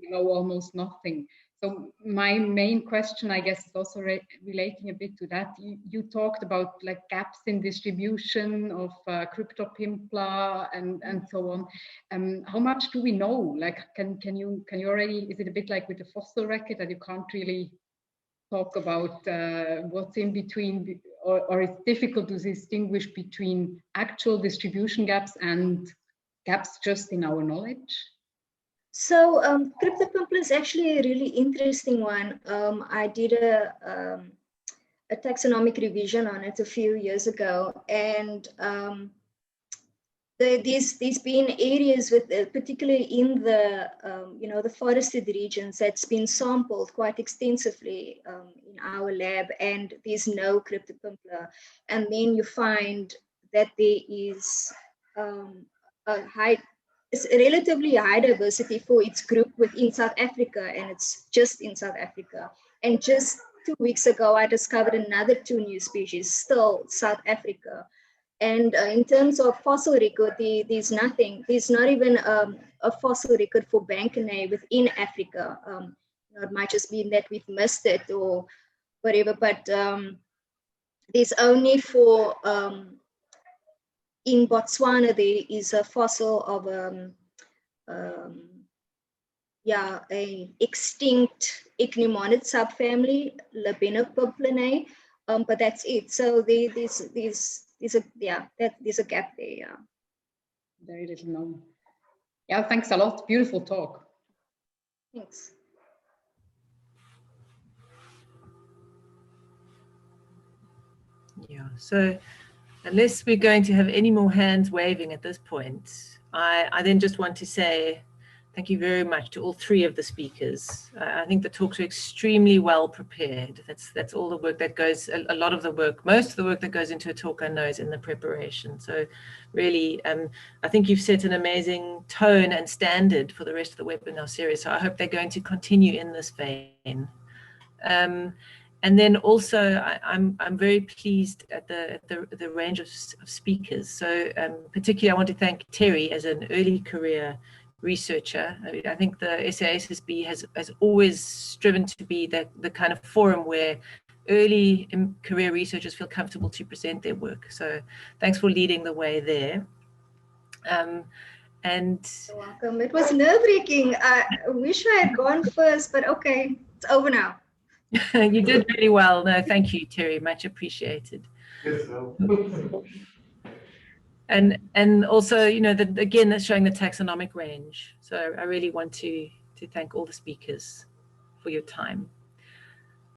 know almost nothing. So my main question, I guess, is also relating a bit to that. You talked about like gaps in distribution of Cryptopimpla and so on. How much do we know? Like, can you already? Is it a bit like with the fossil record that you can't really talk about what's in between, or it's difficult to distinguish between actual distribution gaps and gaps just in our knowledge? So Cryptopimpla is actually a really interesting one. I did a taxonomic revision on it a few years ago, and there's been areas with, particularly in the the forested regions, that's been sampled quite extensively in our lab, and there's no Cryptopimpla. And then you find that there is it's a relatively high diversity for its group within South Africa, and it's just in South Africa. And just 2 weeks ago, I discovered another 2 new species, still South Africa. And in terms of fossil record, there's nothing. There's not even a fossil record for Banchinae within Africa. It might just be that we've missed it or whatever, but there's only for in Botswana, there is a fossil of a extinct Ichneumonidae subfamily, Labenopomplinae, but that's it. So there's a gap there. Yeah. Very little known. Yeah, thanks a lot. Beautiful talk. Thanks. Yeah, so unless we're going to have any more hands waving at this point, I then just want to say thank you very much to all 3 of the speakers. I think the talks are extremely well prepared. That's all the work that goes, a lot of the work, most of the work that goes into a talk I know is in the preparation. So really, I think you've set an amazing tone and standard for the rest of the webinar series. So I hope they're going to continue in this vein. And then also, I'm very pleased at the range of speakers. So particularly, I want to thank Terry as an early career researcher. I think the SASSB has always striven to be the kind of forum where early career researchers feel comfortable to present their work. So thanks for leading the way there. And You're welcome. It was nerve-wracking. I wish I had gone first, but okay, it's over now. you did really well. No, thank you, Terry. Much appreciated. Yes, no. And also, again, that's showing the taxonomic range. So I really want to thank all the speakers for your time.